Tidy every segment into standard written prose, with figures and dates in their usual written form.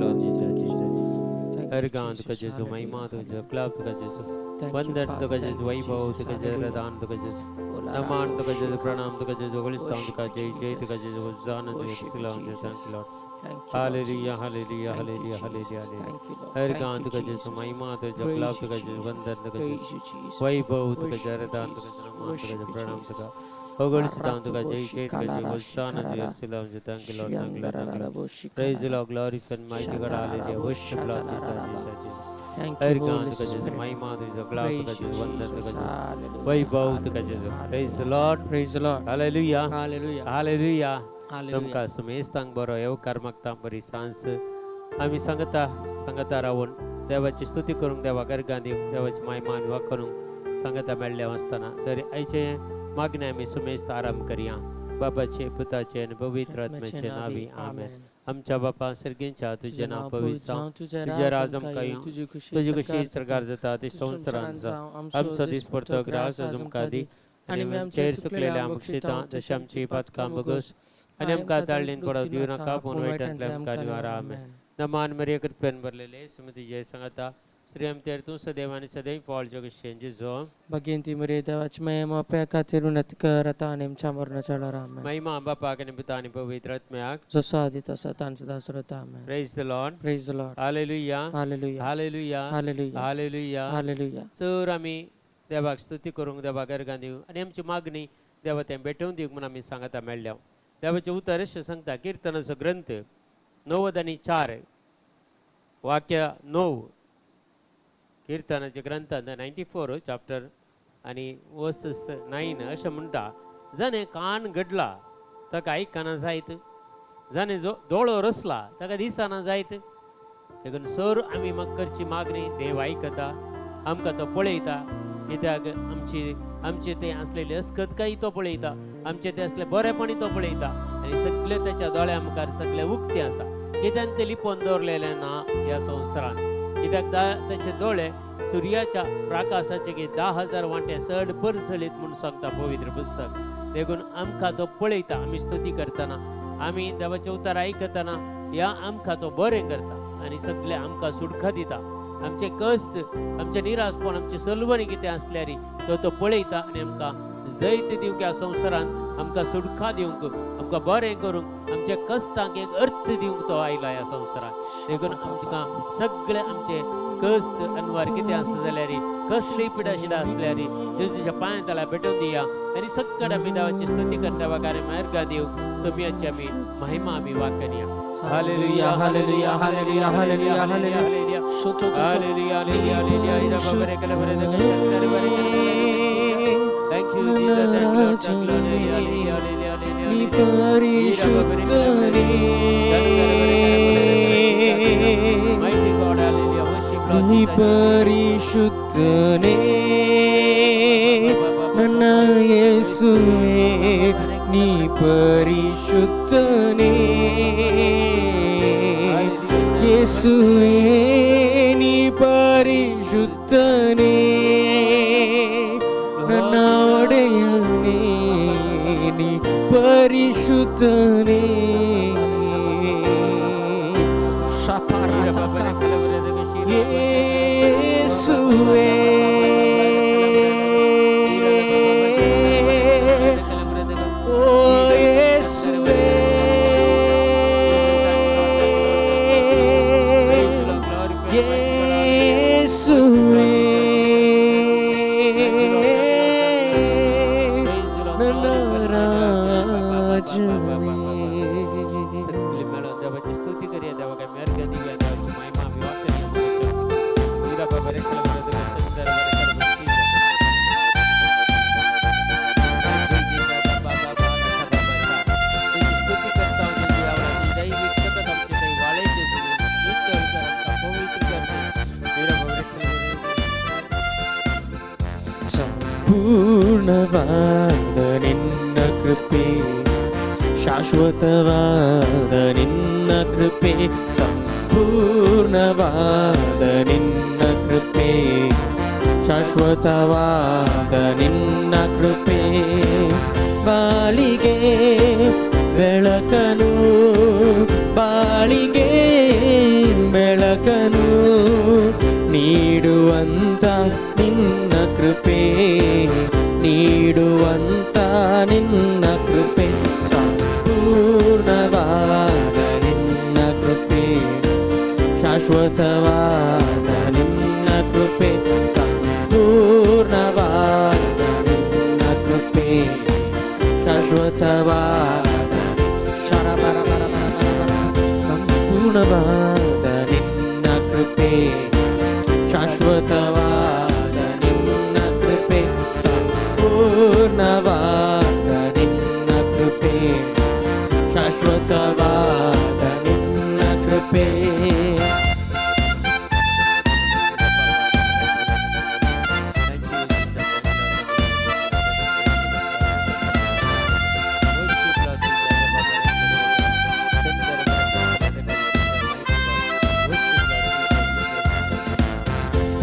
Lord Jesus. Thank you, Argan Jesus. तुका जेजू महिमा तुझं club तुका जेजू Thank you, वंदन Father. तुका Thank जेजू you, वैभव Jesus. तुका जेजू Hallelujah. रदान तुका जेजू Ola नमान rabo तुका जेजू shika. प्रणाम तुका जेजू Gulistan Worship Tuka you, Jai Jai Jesus. तुका जेजू जान तुझं Worship you, सलाम तुझं Jesus. thank you Lord Thank you, Lord Hallelujah Jesus. hallelujah Thank you, hallelujah Jesus. hallelujah Thank you, Lord. Argan Thank you, तुका जेजू Jesus. महिमा तुझं Praise club you, तुका जेजू Jesus. वंदन तुका जेजू Praise you, Jesus. Vaibhav Tuka Worship you, Jordan Tuka Jesus. नमान Tuka Worship जेजू you, प्रणाम Jesus. तुका गुलिस्तान तुका Aratubo जय जय तुका जेजू shikalara Gulistan तुझं shikarara. सलाम तुझं thank you Lord thank you Lord thank you Lord Shiandararabo praise the shikarara. Lord glorify and mighty God hallelujah Shatararabo worship Lord Jesus shatalararaba. Jesus Jesus Thank you, Argan Holy तुका जेजू Spirit. महिमा तुझं club Tuka Praise you, जेजू वंदन Jesus. तुका जेजू Hallelujah. वैभव तुका Hallelujah. जेजू praise the Hallelujah. Lord Praise the Lord. hallelujah Hallelujah. hallelujah Hallelujah. तुमका सुमेस्तांग बरो येव कर्मकतां बरी सांस आम्ही सांगता रावून देवाची स्तुती करूंक देवा गर्गां दिवंक देवाची महिमा आमी करूंक सांगता मेळ्ळे आसतना तर आयचे मागणे आमी सुमेस्त आराम करया बापाचे पुताचे आनी पवित्र आत्म्याचे नावी आमेन आमच्या बापा सर्गींच्या तुझे नाव पवित्र जावं तुझे राज आमकां येवं तुजी कशी सरकार जाता ती संवसारांत जावं आमचो दीस पडतो ग्रास आज आमकां दी आनी आमचेर सुकलेल्या आमकां शितां तशी आमची पातकां बगोस आनी आमकां ताळणेन पडोवंक दिवं नाका पूण वायटांतल्यान आमकां निवारा आमेन नमान मरिये कृपेन भरलेले सुमती जय सांगता श्री आमचेर तूं सदैव आनी सदैव पॉलच्यो कशेंची जो भगिंती मरे देवाची महिमा पे खातीर उन्नत कर आता आनी आमच्या मरणाच्या वेळार आमेन महिमा बापाक आनी पुता आनी पवित्र आत्म्याक जसो आदी तसो तांच दास रता आमेन praise the Lord praise the Lord hallelujah hallelujah hallelujah hallelujah hallelujah hallelujah sir आमी देवाक स्तुती करूंक देवाक गर्गां दिवंक आनी आमची मागणी देवा तें भेटोवन दिवंक म्हूण आमी सांगता मेळ्ळ्या देवाचें उतर अशें सांगता किर्तनाचो ग्रंथ 9:4 वाक्य 9 किर्तनाच्या ग्रंथांत 94 चॅप्टर आनी वर्सेस 9 अशें म्हणटा जाणें कान घडला ताका आयकना जायत जाणें जो दोळो रसला ताका दिसना जायत देखून सर आमी करची मागणी देव आयकता आमकां तो पळयता कित्याक आमचे ते असलेले अस्कतकाय तो पळयता आमचे ते असले बरेपणी तो पळयता आनी सगळे त्याच्या दोळ्या मुखार सगळे उक्ते आसा कित्याक ते लिपोवन दवरलेले ना ह्या संवसारान कित्याक त्याचे दोळे सुर्याच्या प्रकाशाचे 10,000 वांटे चड परसळीत म्हणून सांगता पवित्र पुस्तक देखून आमकां तो पळयता आमी स्तुती करतना आमी देवाचें उतर आयकतना ह्या आमकां तो बरें करता आनी सगळे आमकां सुटका दिता आमचे कश्ट आमचे निराशपण आमचे सलवणी कितें आसल्यार तो पळयता आनी आमकां जैत दिवंक ह्या संवसारान आमकां सुटका दिवंक आमकां बरें करूंक आमच्या कश्टांक एक अर्थ दिवंक तो आयला ह्या संवसारान देखून आमकां सगळे आमचे कश्ट अनवार कितें आसता जाल्यार कसलीय पिडा शिडा आसल्यार जेजूच्या पांयां तळा भेटोवन दिया आनी सगळे आमी देवाची स्तुती करता वागारे मार्गां दिवंक सोम्याची आमी महिमा आमी वाकनिया hallelujah hallelujah hallelujah hallelujah hallelujah hallelujah hallelujah hallelujah बाबरे कले बरे दगड बरे थँक यू जीसस हालेलुया नी परिशुद्धने माइटी गॉड हालेलुया वर्शिप नी परिशुद्धने ನನ್ನ ಯೇಸುವೆ ನೀ ಪರಿಶುದ್ಧನೇ ಯೇಸುವೆ ನೀ ಪರಿಶುದ್ಧನೇ ನನ್ನ ಒಡೆಯನೇ ನೀ ಪರಿಶುದ್ಧನೇ ಯೇಸುವೆ देवाची स्तुती करूया देवा काय मेहर दिव्या देवाची महिमा आम्ही वाचूया वीरा बाबा रे कला बरे सुंदर स्तुती करता हूं देवा दैविक सतत आमचे काही वाळायचे नित्य कर पवित्र कर वीरा बाबा रे ಸಂಪೂರ್ಣವಾದ ನಿನ್ನ ಕೃಪೆ ಶಾಶ್ವತವಾದ ನಿನ್ನ ಕೃಪೆ ಸಂಪೂರ್ಣವಾದ ನಿನ್ನ ಕೃಪೆ ಶಾಶ್ವತವಾದ ನಿನ್ನ ಕೃಪೆ ಬಾಳಿಗೆ ಬೆಳಕನು ಬಾಳಿಗೆ ನೀಡುವಂತ ನಿನ್ನ ಕೃಪೆ, ನೀಡುವಂತ ನಿನ್ನ ಕೃಪೆ, ಸಂಪೂರ್ಣವಾದ ನಿನ್ನ ಕೃಪೆ, ಶಾಶ್ವತವಾದ ನಿನ್ನ ಕೃಪೆ, ಸಂಪೂರ್ಣವಾದ ನಿನ್ನ ಕೃಪೆ, ಶಾಶ್ವತವಾದ ಸಂಪೂರ್ಣವಾದ ನಿನ್ನ ಕೃಪೆ, ಶಾಶ್ವತವಾದ ನಿನ್ನ ಕೃಪೆ, ಸಂಪೂರ್ಣವಾದ ನಿನ್ನ ಕೃಪೆ, ಶಾಶ್ವತವಾದ ನಿನ್ನ ಕೃಪೆ.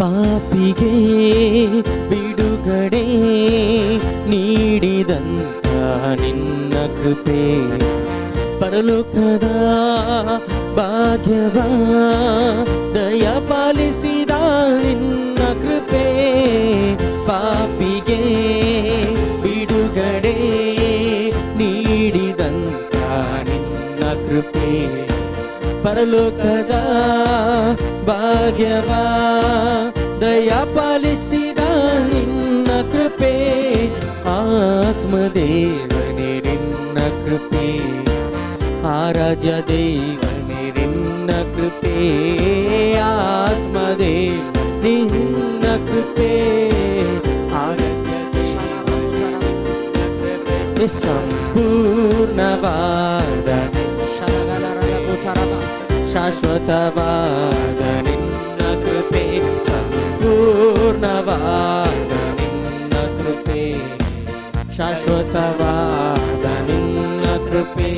ಪಾಪಿಗೆ ಬಿಡುಗಡೆ ನೀಡಿದಂತ ನಿನ್ನ ಕೃಪೆ, ಪರಲೋಕದ ಭಾಗ್ಯವ ದಯಪಾಲಿಸಿದ ನಿನ್ನ ಕೃಪೆ, ಪಾಪಿಗೆ ಬಿಡುಗಡೆ ನೀಡಿದಂತ ನಿನ್ನ ಕೃಪೆ, ಪರಲೋಕದ ಭಾಗ್ಯವ ದಯಪಾಲಿಸಿದ ನಿನ್ನ ಕೃಪೆ, ಆತ್ಮದೇವನೇ ನಿನ್ನ ಕೃಪೆ, ಆರಾಧ್ಯ ದೇವನೇ ನಿನ್ನ ಕೃಪೆ, ಆತ್ಮದೇವ ನಿನ್ನ ಕೃಪೆ, ಆರಾಧ್ಯ ದೇವ ಸಂಪೂರ್ಣವಾದ ಶಾಶ್ವತವಾದ ನಿನ್ನ ಕೃಪೆ, ಸಂಪೂರ್ಣವಾದ ನಿನ್ನ ಕೃಪೆ, ಶಾಶ್ವತವಾದ ನಿನ್ನ ಕೃಪೆ.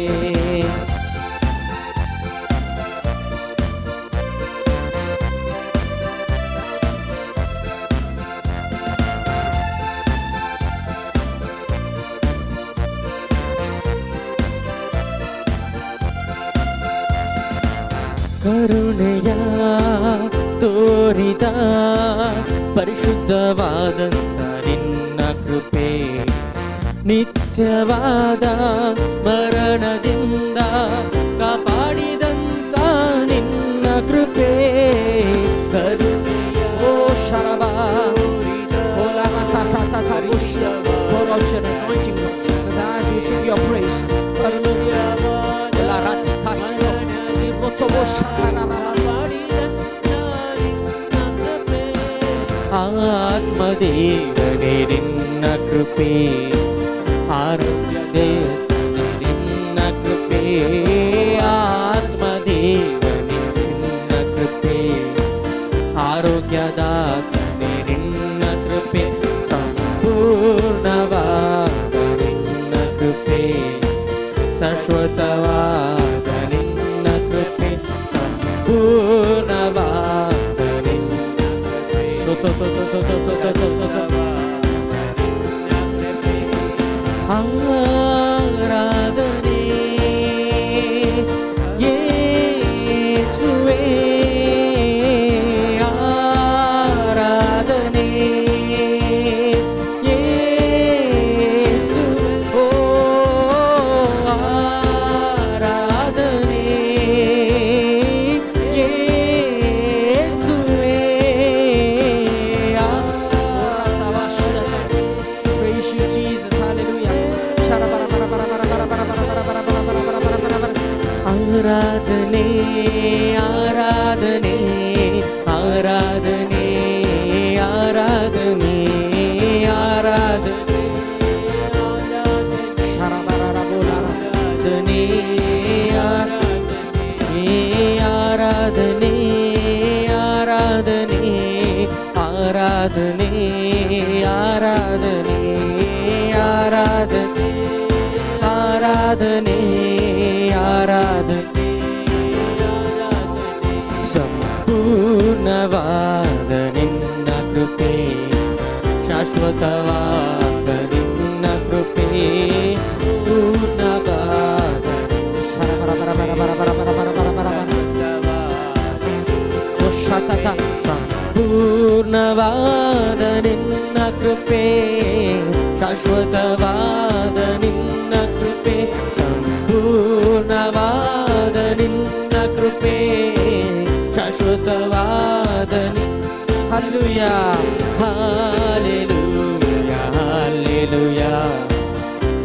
ಕರುಣೆಯ ತೋರಿದ ಪರಿಶುದ್ಧವಾದಂತ ನಿನ್ನ ಕೃಪೆ, ನಿತ್ಯವಾದ ಮರಣದಿಂದ ಕಾಪಾಡಿದಂತ ನಿನ್ನ ಕೃಪೆ, ಕರುಣೆಯ ಓ ಶರಬ pour out your anointing, Lord Jesus, as we sing your praise. ಆತ್ಮದೇವನೇ ನಿನ್ನ ಕೃಪೆ, ಆರೋಗ್ಯ ದೇವನೇ ನಿನ್ನ ಕೃಪೆ, ಆತ್ಮದೇವನೇ ನಿನ್ನ ಕೃಪೆ, ಆರೋಗ್ಯದಾತನೇ ನಿನ್ನ ಕೃಪೆ, ಸಂಪೂರ್ಣವಾದ ನಿನ್ನ ಕೃಪೆ, ಶಾಶ್ವತವಾದ ನಿನ್ನ ಕೃಪೆ, ಸಂಪೂರ್ಣವಾದ ನಿನ್ನ ಆರಾಧನೆ ಯೇಸುವೇ, ಆರಾಧನೆ ಯೇಸು, ಓ ಆರಾಧನೆ ಯೇಸುವೇ, praise you Jesus, hallelujah. ಆರಾಧನೆ ಆರಾಧನೆ ಆರಾಧನೆ ಆರಾಧನೆ ಆರಾಧನೆ ಆರಾಧನೆ ಆರಾಧನೆ ಆರಾಧನೆ ಆರಾಧನೆ ಆರಾಧನೆ ಆರಾಧನೆ ಆರಾಧನೆ ಆರಾಧನೆ ಸಂಪೂರ್ಣವಾದ ನಿನ್ನ ಕೃಪೆ, ಶಾಶ್ವತವಾದ ನಿನ್ನ ಕೃಪೆ, ಪೂರ್ಣವಾದ ಸಂಪೂರ್ಣವಾದ ಪೂರ್ಣವಾದ ನಿನ್ನ ಕೃಪೆ ಶಾಶ್ವತವಾದ ನಿನ್ನ ಕೃಪೆ ಸಂಪೂರ್ಣವಾದ ನಿನ್ನ ಕೃಪೆ ಶಾಶ್ವತವಾದ hallelujah hallelujah hallelujah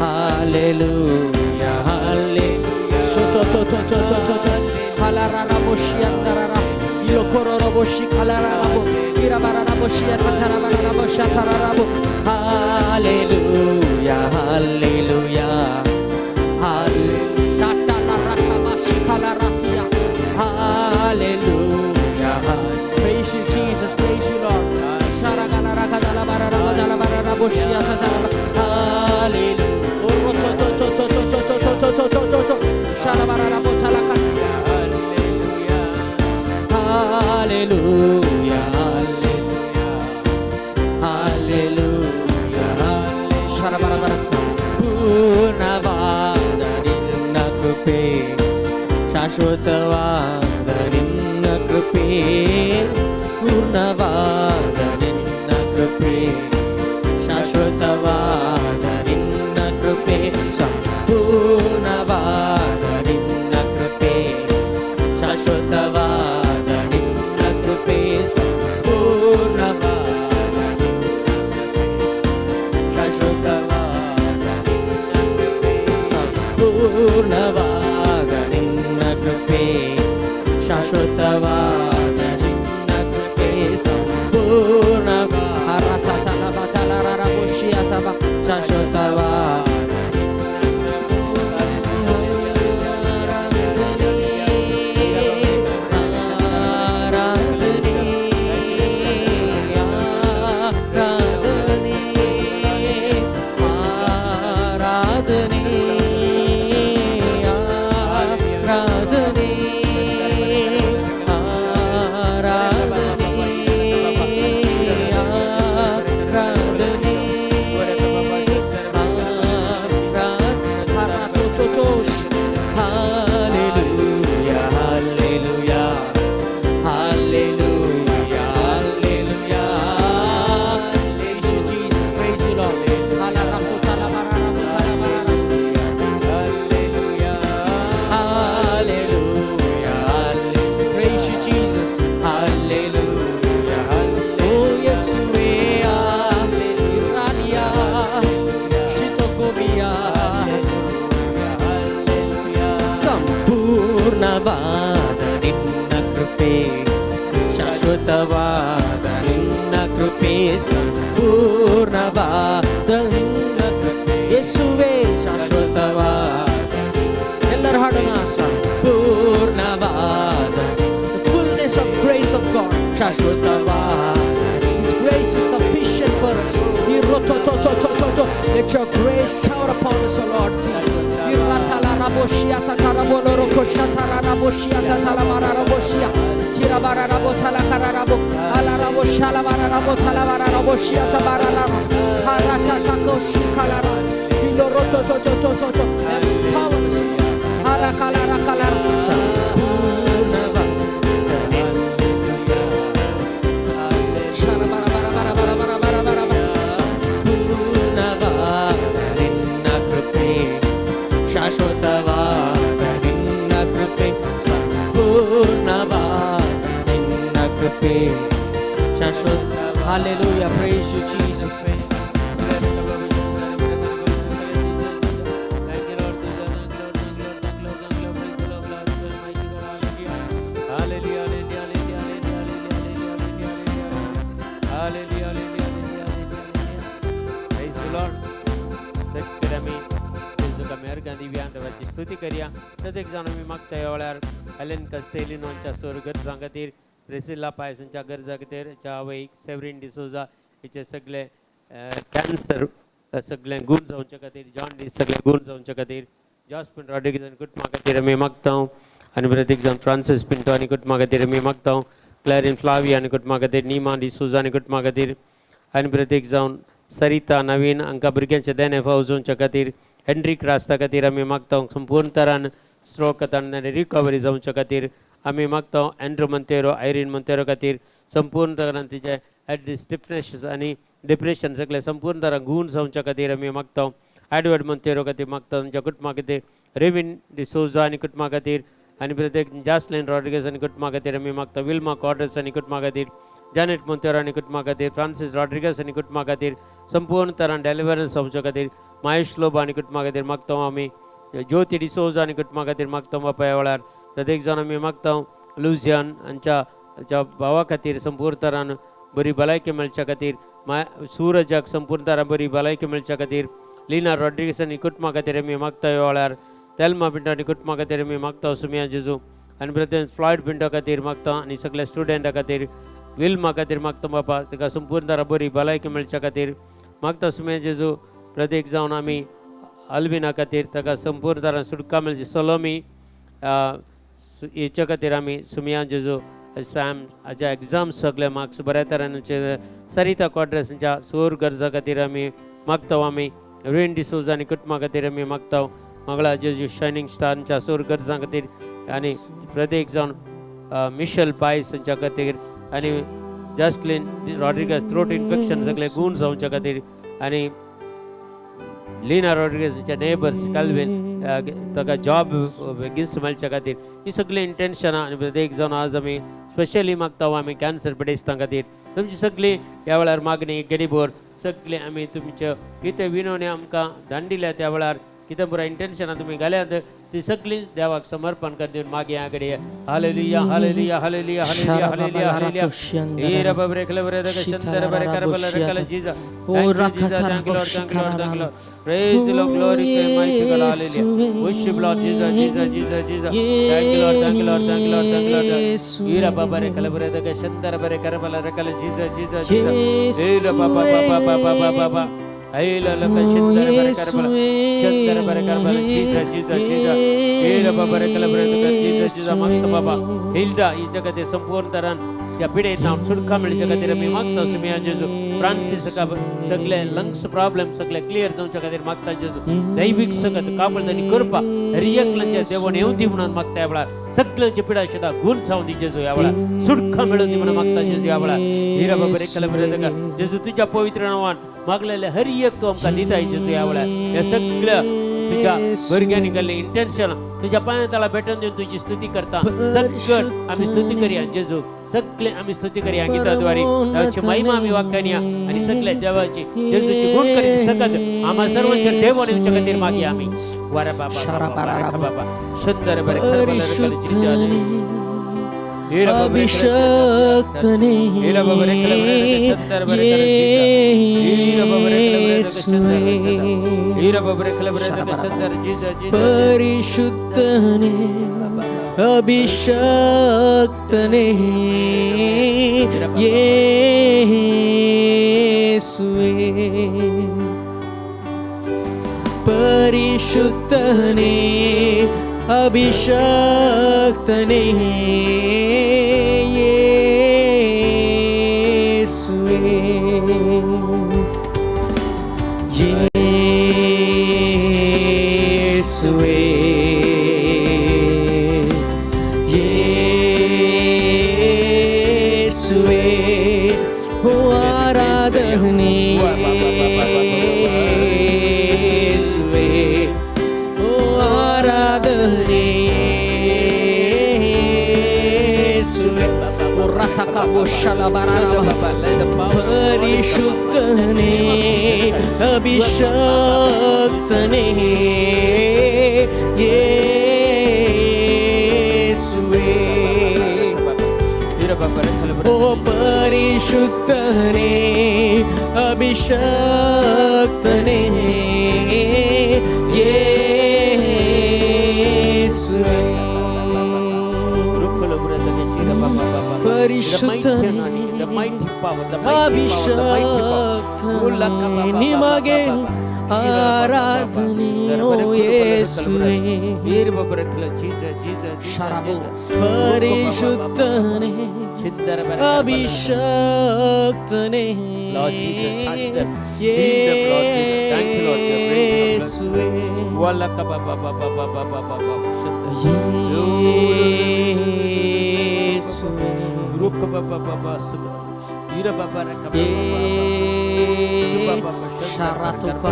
hallelujah hallelujah ಶೋತೋ ತೋ ತೋ ತೋ ತೋ ತೋ ತೋ ಹಲರರ ಬೋಶಿ ಅಂದರರ ಇಲೋ ಕೊರರ ಬೋಶಿ ಕಲರರ ಬೋ ಕಿರಬರರ ಬೋಶಿ ತಥರಬರರ ಬೋಶಿ ತರರ ಬೋ hallelujah hallelujah Hallelujah. Praise you, Jesus. Praise you, Lord. Hallelujah. Hallelujah. ಪೂರ್ಣವಾದ ನಿನ್ನ ಕೃಪೆ ಶಾಶ್ವತವಾದ ನಿನ್ನ ಕೃಪೆ ಪೂರ್ಣವಾದ ನಿನ್ನ ಕೃಪೆ ಶಾಶ್ವತವಾದ ನಿನ್ನ ಕೃಪೆ ಸಂಪೂರ್ಣವಾದ ನಿನ್ನ ಕೃಪೆ ಶಾಶ್ವತವಾದ ನಿನ್ನ ಕೃಪೆ ಸಂಪೂರ್ಣವಾದ ಶಾಶ್ವತವಾದ ನಿನ್ನ ಕೃಪೆ ಸಂಪೂರ್ಣವಾದ ನಿನ್ನ ಕೃಪೆ ಶಾಶ್ವತವಾದ ನಿನ್ನ ಕೃಪೆ ಸಂಪೂರ್ಣ ಶಾಶ್ವತವಾದ ಸಂಪೂರ್ಣವಾದ ನಿನ್ನ ಕೃಪೆ ಶಾಶ್ವತವಾದ ನಿನ್ನ ಕೃಪೆ ಸಂಪೂರ್ಣವಾದ ನಿನ್ನ ಕೃಪೆ ಯೇಸುವೇ ಶಾಶ್ವತವಾದ ಎಲ್ಲರೂ ಹಾಡೋಣ ಸಂಪೂರ್ಣವಾದ fullness of grace of God ಶಾಶ್ವತವಾದ His grace is sufficient for us. Let your grace shower upon us, O Lord Jesus. Empower us. ಶಾಶ್ವತವಾದ ನಿನ್ನ ಕೃಪೆ ಸಂಪೂರ್ಣವಾದ ನಿನ್ನ ಕೃಪೆ ಶಾಶ್ವತ Hallelujah. Praise you, Jesus. स्तुती करूया प्रत्येक जाण आमी मागता ह्या वेळार एलेन कस्तेलिनोच्या सोर गरजां खातीर प्रेसिला पायसनच्या गरजां खातीर च्या आवयक सेवरीन डिसोजा हिचे सगळे कॅन्सर सगळे गूण जावचे खातीर जॉन्डिस सगळे गूण जावचे खातीर जॉस्पिन रॉड्रिगेज कुटुंबा खातीर आमी मागता आनी प्रत्येक जाण फ्रांसीस पिंटो आनी कुटुंबा खातीर आमी मागता क्लॅरिन फ्लावी आनी कुटुंबा खातीर निमा डिसोजा आनी कुटुंबा खातीर आनी प्रत्येक जावन सरिता नवीन हांकां भुरग्यांचे देणे फावजोवच्या खातीर हेनरीक रास्ता खातीर आमी मागता संपूर्ण तरान स्ट्रोक आनी रिकवरी जावच्या खातीर आमी मागता एंड्रू मंतेरो आयरीन मंतेरो खातीर संपूर्ण तरान तिचे स्टिफनेस आनी डिप्रेशन सगळे संपूर्ण तरान गुण जावच्या खातीर आमी मागता एडवर्ड मंतेरो खातीर मागता तांच्या कुटुंबा खातीर रेविन डिसोजा आनी कुटुंबा खातीर आनी प्रत्येक जास्लिन रॉड्रिगेज आनी कुटुंबा खातीर आमी मागता विल्मा कॉर्डस आनी कुटुंबा खातीर जॅनेट मोंतेरो आनी कुटुंबा खातीर फ्रांसीस रॉड्रिगेज आनी कुटुंबा खातीर संपूर्ण तरान डेलिव्हरन्स जावच्या खातीर महेश लोबा आनी कुटुंबा खातीर मागता आमी ज्योती डिसोजा आनी कुटुंबा खातीर मागता बापा ह्या वेळार प्रत्येक जाण आमी मागता लुजियान हांच्या भावा खातीर संपूर्ण तरान बरी भलायकी मेळच्या खातीर सूरजाक संपूर्ण तरान बरी भलायकी मेळच्या खातीर लिना रॉड्रिगेज आनी कुटुंबा खातीर आमी मागता ह्या वेळार तेल्मा पिंटो आनी कुटुंबा खातीर आमी मागता सुमिया जेजू आनी प्रत्येक फ्लॉयड पिंटो खातीर मागता आनी सगळ्या स्टुडंटा खातीर विल्मा खातीर मागता बापा ताका संपूर्ण तरान बरी भलायकी मेळच्या खातीर मागता सुमिया जेजू प्रत्येक जावन आमी अल्बिना खातीर ताका संपूर्ण तरान सुटका मेळची सलोमी हेच्या खातीर आमी सुमिया जेजू सॅम हाच्या एग्जाम्स सगळे मार्क्स बऱ्या तरान सरिता कॉड्रेसांच्या सोर गरजा खातीर आमी मागता आमी रेन डिसोजा आनी कुटुंबा खातीर आमी मागता मंगळा जेजू शायनींग स्टारांच्या सोर गरजां खातीर आनी प्रत्येक जावन मिशेल पायस हांच्या खातीर आनी जस्लिन रॉड्रिगेज थ्रोट इन्फेक्शन सगळे गुण जावच्या खातीर आनी लिना रॉड्रिगेजच्या नेबर्स काल्विन ताका जॉब बेगीन मेळच्या खातीर ही सगळी इंटेन्शनां आनी प्रत्येक जावन आज आमी स्पेशली मागता आमी कॅन्सर पिडेस्तां खातीर तुमची सगळी ह्या वेळार मागणी गेडीबोर सगळे आमी तुमचे कितें विनवणी आमकां धाडिल्ल्या त्या वेळार कितें पुरो इंटेन्शनां तुमी घाल्यात ती सगळी देवाक समर्पण करता मागे आगडे hallelujah hallelujah hallelujah hallelujah hallelujah hallelujah ए रब बरे खले बरे दग शंतर बरे कर बले रकल जीसस ओ रखता रब प्रेज लो glory to my God hallelujah worship Lord Jesus Jesus Jesus Jesus thank you Lord thank you Lord thank you Lord thank you Lord ए रब बरे खले बरे दग शंतर बरे कर बले रकल जीसस जीसस जीसस ए रब बाबा आई ललक शंतर बरे कर बले शंतर बरे कर बले जीसस जीसस जीसस ए रब बरे खले बरे दग जीसस जीसस मागता बाबा हिल्डा ही जगते संपूर्ण तरान या पिडेता सुटका मेळच्या खातीर आमी मागता सुमिया जेजू फ्रांसीस सगळे लंग्स प्रॉब्लेम सगळे क्लियर जावच्या खातीर मागता जेजू दैविक सगत कापळदानी करपा रियकलांच्या देवान येवं दी म्हणून मागता ह्या वेळार सगळ्यांची पिडा शेता गुण जावं दी जेजू ह्या वेळार सुटका मेळूं दी म्हणून मागता जेजू ह्या वेळार हिरा बाबा रेखला बरे दगा जेजू तुझ्या पवित्र नावान मागलेले हर एक तू आमकां दिताय जेजू ह्या वेळार ह्या सगळ्या तुझ्या भुरग्यांनी केल्ले इंटेन्शन तुझ्या पांयां तळा भेटून दिवन तुजी स्तुती करता सगळं आमी स्तुती करया जेजू सगळे आमी स्तुती करया गिताद्वारे देवाची महिमा आमी वाखाणया आनी सगळे देवाची जेजूची गुण करी सकत आम्हा सर्वांच्या देवान येवच्या खातीर मागया आमी वारा बाबा बाबा सुंदर बरे अभिषक्तने परिशुद्धने अभिषक्तने येसुवे परिशुद्धने अभिषक्तने येसुवे येसुवे येसुवे हो आराधने येसुवे हो आराधने येसुवे ओ रथका बोशला बारारा परिशुद्धने अभिषक्तने येसुवे ओ परिशुद्धने अभिषक्तने येसुवे परिशुद्धने अभिषक्तने निಮಗೆ आराधने ओ येसुवे शराबो परिशुद्धने अभिषक्तने येसुवे 예수의 रुक बाबा बाबा सुब इरा बाबा रख 샤라토카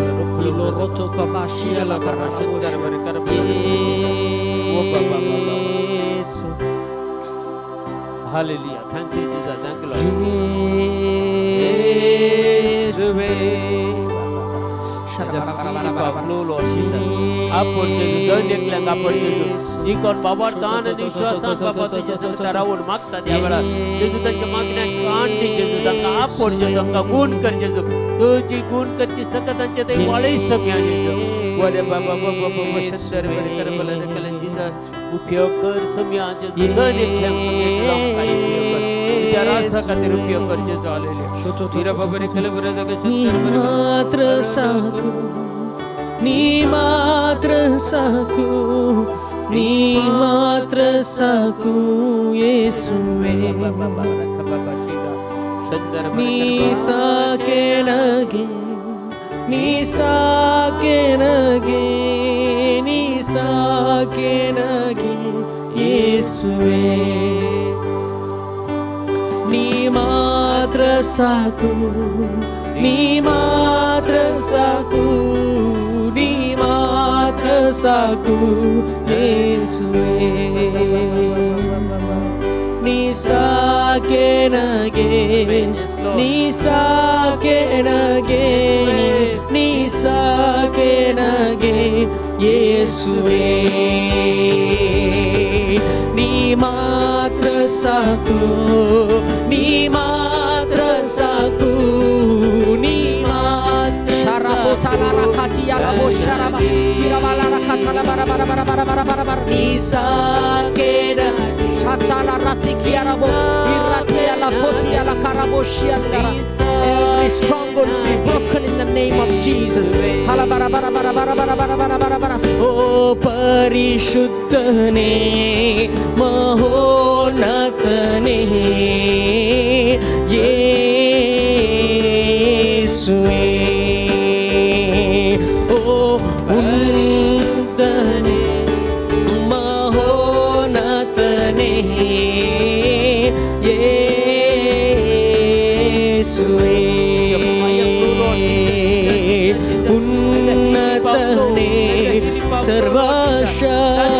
일로로토카 바시라 카라토시 예수 hallelujah thank you Jesus thank you Lord 예수 आपण जिकॉन बाबा दान विश्वासान बाबा तुझे तरावून मागतात यावेळा जेजू त्यांच्या मागण्या कांडी जेजू त्यांना आपण जेजू त्यांना गुण कर जेजू तुझी गुण करची सकतांचे ते वाळे समया जेजू वरे बाबा बाबा बाबा संदर वर कर बल कल जीसस उपयोग कर समया जेजू गण एकल्या काही जरा सकते उपयोग कर जेजू हालेलुया तेरा बाबा रे कल बर जग मात्र साकू नी मात्र साकू नी मात्र साकू येसुवे नी साके नगे नी साके नगे नी साके नगे येसुवे नी मात्र साकू नी मात्र साकू नी मात्र साकू येसुवे नी साके नगे नी साके नगे नी साके नगे येसुवे नी मात्र साकू नी मात्र साकू नी मात्र शरापोताला rakatiya la bosharaba tirabala rakatala bara bara bara bara bara bara bara ni sakena shatala ratikiya rabo iratiya la potiya la karaboshiandara every stronghold be broken in the name of Jesus hala bara bara bara bara bara bara bara bara bara oh parishuddhane mahonatane yesuwe उन्नतने महोन्नतने येसुवे उन्नतने सर्वशक्तने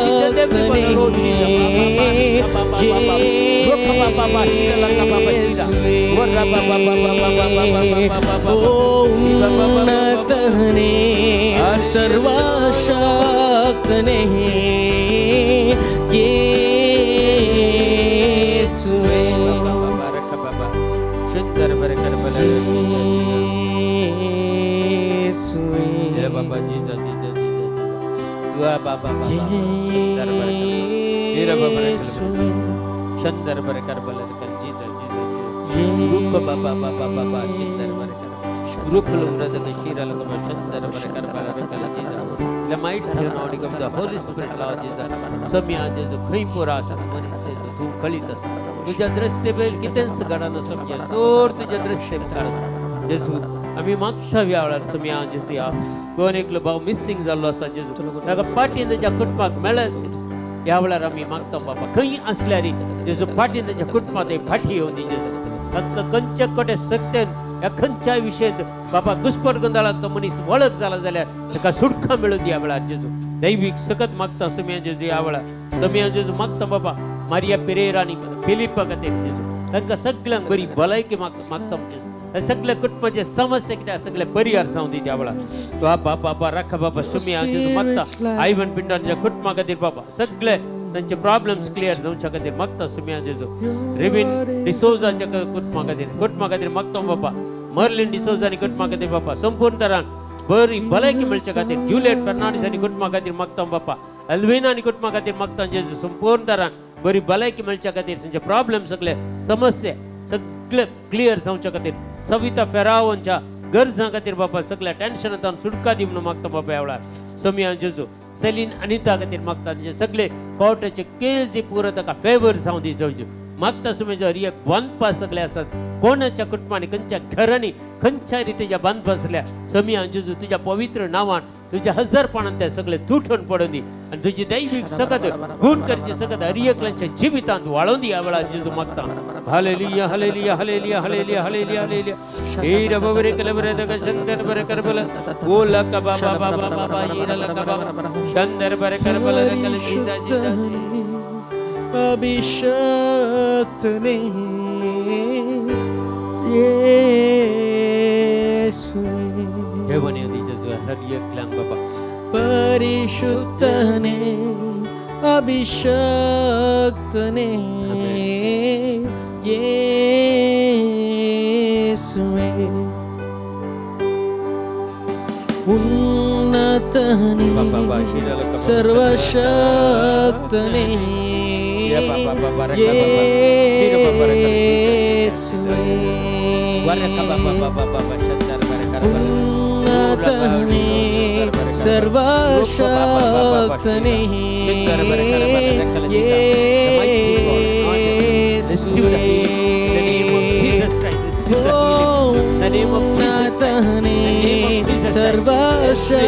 उन्नतने सर्वशक्तने येसुवे शंकर बरकर बल येसुवे जय बाबा Jesus Jesus Jesus दुआ बाबा बाबा शंकर बरकर तेरा बाबा शंकर बरकर बल कर जीसस जीसस रूप बाबा बाबा बाबा शंकर बरकर रूप लुंदा the shira lagama शंकर बरकर बल कर Jesus the might of the Holy Spirit Lord Jesus समया जेजू खई पुरा मनी जेजू तू कळीतस तुझ्या दृष्टीबेर कितेंच घडना समया सोर तुझ्या दृष्टीबेर जेजू आम्ही मागच्या वेळार समया जेजू या कोण एकलो भाव मिसिंग जाल्लो आसा जेजू ताका पाटीन त्याच्या कुटुंबाक मेळत या वेळार आम्ही मागता बाबा खंय असल्यारी जेजू पाटीन त्याच्या कुटुंबात फाटी येऊन जेजू ताका कंचे कोटे सत्तेन या खंयच्या विशयेंत बाबा घुसपट गोंधळात तो मनीस वळख जाला जाल्यार ताका सुटका मेळून या वेळार जेजू दैवीक सकत मागता समया जेजू या वेळार समया जेजू मागता बाबा मारिया पेरेरा आनी फिलिपा खातीर जेजू तांकां सगळ्यांक बरी भलायकी मागता सगळ्या कुटुंबाचे समस्या कितें सगळे परिहार जावं दी त्या वेळार बाबा बाबा राखा बाबा समया जेजू मागता आयवन पिंडांच्या कुटुंबा खातीर बाबा सगळे त्यांचे प्रॉब्लेम्स क्लियर जावच्या खातीर मागता समया जेजू रेविन डिसोजाच्या कुटुंबा खातीर मागता बाबा मर्लिन डिसोजा आनी कुटुंबा खातीर बाबा संपूर्ण तरान बरी भलायकी मेळच्या खातीर जुलियट फर्नांडीस आनी कुटुंबा खातीर मागता बाबा अल्विना आनी कुटुंबा खातीर मागता जेजू संपूर्ण तरान बरी भलायकी मेळच्या खातीर तांचे प्रॉब्लेम सगळे समस्या सगळे क्लियर जावच्या खातीर सविता फेरावोंच्या गरजां खातीर बाबा सगळ्या टेन्शनांतल्यान सुटका दी म्हणून मागता बाबा ह्या वेळार समया जेजू सेलीन अनिता खातीर मागता म्हणजे सगळे कोर्टाचे केस जे पुरो ताका फेवर जावं दी जेजू मागता समज रियक बांदपा सगळे आसात कोणाच्या कुटुंबांनी खंयच्या घरांनी खंयच्या रितीच्या बांध बसल्या समियान जेजू तुझ्या पवित्र नावान तुझ्या हजारपणान ते सगळे तुटून पडून दी आणि तुझी दैविक सकत गुण करची सकत हरियकलांच्या जिवितांत वाळून दी या वेळा जेजू मागता hallelujah hallelujah hallelujah hallelujah hallelujah hallelujah हे रब बरे कल बरे दग शंकर बरे कर बल ओ लक बाबा बाबा बाबा ये लक बाबा शंकर बरे कर बल कल जीजा जीजा अभिषक्त ने येसु देवाने आधी जेजू हरियकलां बाबा परिशुद्ध ने अभिषक्त ने येसुवे उन्नत ने सर्वशक्त ने येसुवे उन्नत ने सर्वशक्त ने येसुवे उन्नत ने सर्वशक्त ने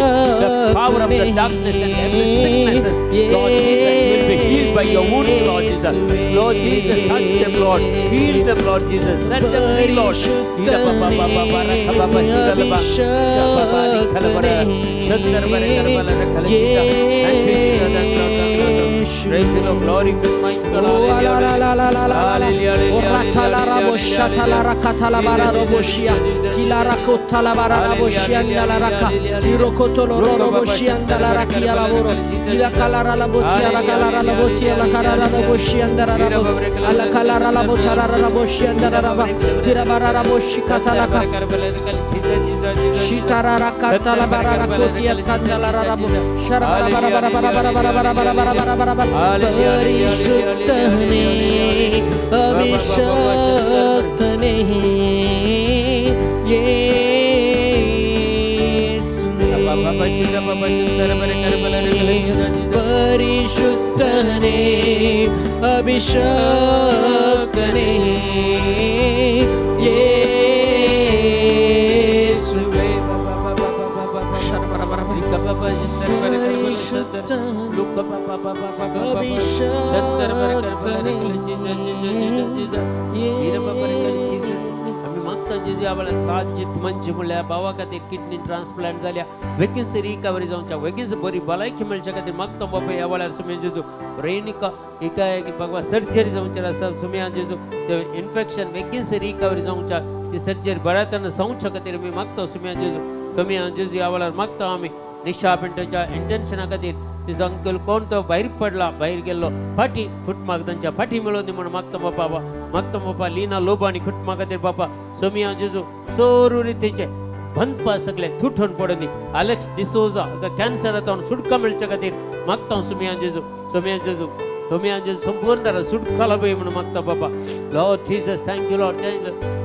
by your wounds, Lord Jesus. Lord Jesus, touch them, Lord. Heal them, Lord Jesus. Set them free, Lord. Praise the Lord. Glory to my God. la carara la boshi andara rabo alla calara la botara la boshi andara raba tira barara boshi katalaka shitara rakata la barara kotia kandala rabo sharabara bara bara bara bara bara bara bara bara bara bara parishuttane abhishaktane परिशुद्धने अभिषक्तने येसुवे बाबा का ते kidney transplant झाल्या vacancy recovery जाऊनच्या vacancy बरी भलायकी मिळच्या का ते मागतो बाबा या वेळार सुमे जेजू रेनिका एका की बाबा सर्जरी जाऊनच्या सुमे जेजू ते इन्फेक्शन वेकेन्सी रिकवरी जाऊनच्या ती सर्जरी बऱ्यातनं जाऊन शकत मी मागतो सुमे जेजू कमी जेजू या वेळार मागतो आम्ही निशा पिंटच्या इंटेन्शना खातीर तिचा अंकल कोण तो बाहेर पडला बाहेर गेलो फाटी खुटमाग त्यांच्या फाटी मिळवली म्हणून मागतो बापा लीना लोबा आणि खुटमाग खातीर बापा सोमिया जेजू सोरू रीतीचे भनपा सगळे तुटून पडून अलेक्स डिसोजा कॅन्सर जाऊन सुटका मिळच्या खातीर मागता सोमिया जेजू संपूर्ण सुटका लाभे म्हणून मागता बाबा लॉर्ड जीसस थँक्यू लॉर्ड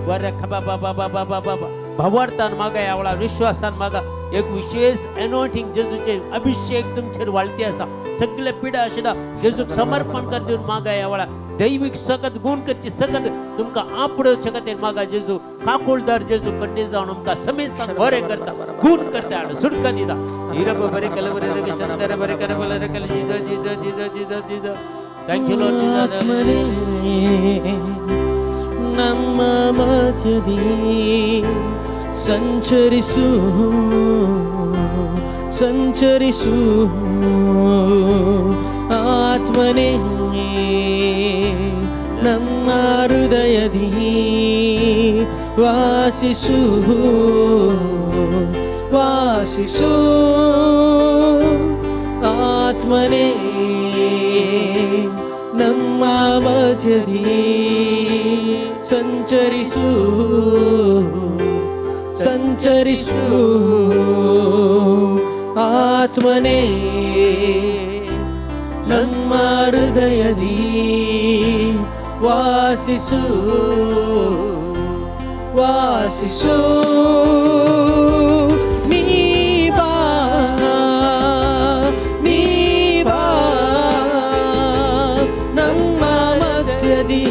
वर खबा बाबा भावार्थान मागा यावळा विश्वासान मागा एक विशेष एनॉइंटिंग जेजूचे अभिषेक तुमचेर वाळती आसा सगळे पिडा आशिदा जेजूक समर्पण कर दिवन मागा यावळा दैविक सकत गुण करची सकत तुमका आपडो शकते मागा जेजू काकुळदार जेजू कडे जाऊन आमका समेस्तान बरे करता गुण करता आणि सुटका दिता हिरब बरे कल बरे रे चंदर बरे कर बरे रे कल जीसस थँक्यू लॉर्ड ನಮ್ಮ ಮಧ್ಯದಿ ಸಂಚರಿಸು ಆತ್ಮನೇ ನಮ್ಮ ಹೃದಯದಿ ವಾಸಿಸು ಆತ್ಮನೇ ನಮ್ಮ ಮಧ್ಯದಿ ಸಂಚರಿಸು ಆತ್ಮನೇ ನಮ್ಮ ಹೃದಯದಿ ವಾಸಿಸು ನೀ ಬಾ ನಮ್ಮ ಮಧ್ಯದಿ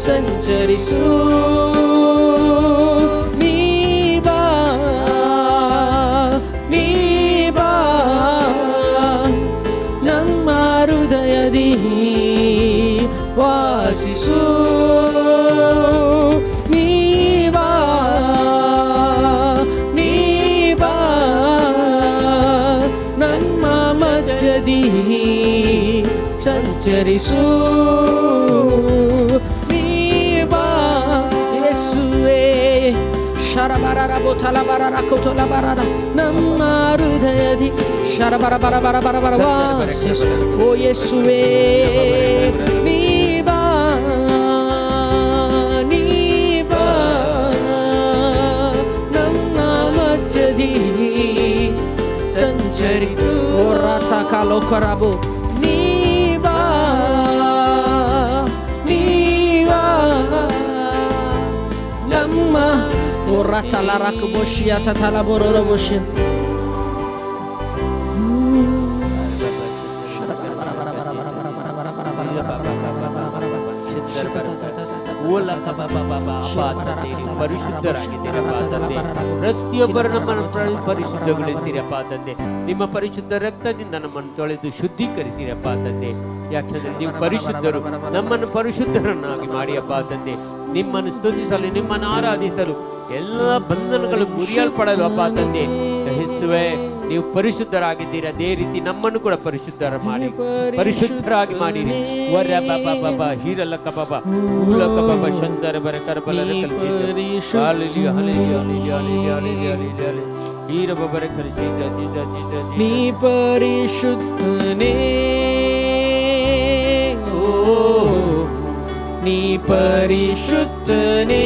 ಸಂಚರಿಸು ಸಂಚರಿಸು ನೀವಾ ನೀವಾ ನಮ್ಮ ಮಧ್ಯದಿ ಸಂಚರಿಸು ನೀವಾ ಯೇಸುವೇ ಶರಬರರಬೋ ತಲಬರರ ಕೊತಲಬರರ ನಮ್ಮ ಹೃದಯದಿ ಶರಬರಬರಬರಬರಬರ ವಾಸಿಸು ಓ ಯೇಸುವೇ ನೀವಾ ನೀವಾ ನಮ್ಮ ಮಧ್ಯದಿ ಸಂಚರಿ ಓ ರಥ ಕಾಲೋ ಕರಬೋ ನೀವಾ ನೀವಾ ನಮ್ಮ ಓ ರಥ ಲರಕ ಬೋಶಿಯ ತಥಲ ಬೋರೋರ ಬೋಶಿ ಪ್ರತಿಯೊಬ್ಬರ ನಮ್ಮನ್ನು ಪರಿಶುದ್ಧಗೊಳಿಸಿರಪ್ಪ ತಂದೆ. ನಿಮ್ಮ ಪರಿಶುದ್ಧ ರಕ್ತದಿಂದ ನಮ್ಮನ್ನು ತೊಳೆದು ಶುದ್ಧೀಕರಿಸಿರಪ್ಪ ತಂದೆ. ಯಾಕೆಂದ್ರೆ ನೀವು ಪರಿಶುದ್ಧರು, ನಮ್ಮನ್ನು ಪರಿಶುದ್ಧರನ್ನಾಗಿ ಮಾಡಿಯಪ್ಪ ತಂದೆ. ನಿಮ್ಮನ್ನು ಸ್ತುತಿಸಲು, ನಿಮ್ಮನ್ನು ಆರಾಧಿಸಲು, ಎಲ್ಲ ಬಂಧನಗಳು ಮುರಿಯಲ್ಪಡಲು ಅಪ್ಪ ತಂದೆ. ಯೇಸುವೇ, ನೀವು ಪರಿಶುದ್ಧರಾಗಿದ್ದೀರಾ, ಅದೇ ರೀತಿ ನಮ್ಮನ್ನು ಕೂಡ ಪರಿಶುದ್ಧರಾಗಿ ಮಾಡಿರಿ. ವರ ಬಾಬಾ ಬಾಬಾ ಹೀರಲ್ಲ ಕಬಾಬ ಮೂಲ ಕಬಾಬ ಶಂದರ ಬರ ಕರಬಲ ಹೀರ ಬಬರ ಕಲಿ ಜೀಜ ಜೀಜ ಜೀಜ ನೀ ಪರಿಶುದ್ಧನೇ ಓ ನೀ ಪರಿಶುದ್ಧನೇ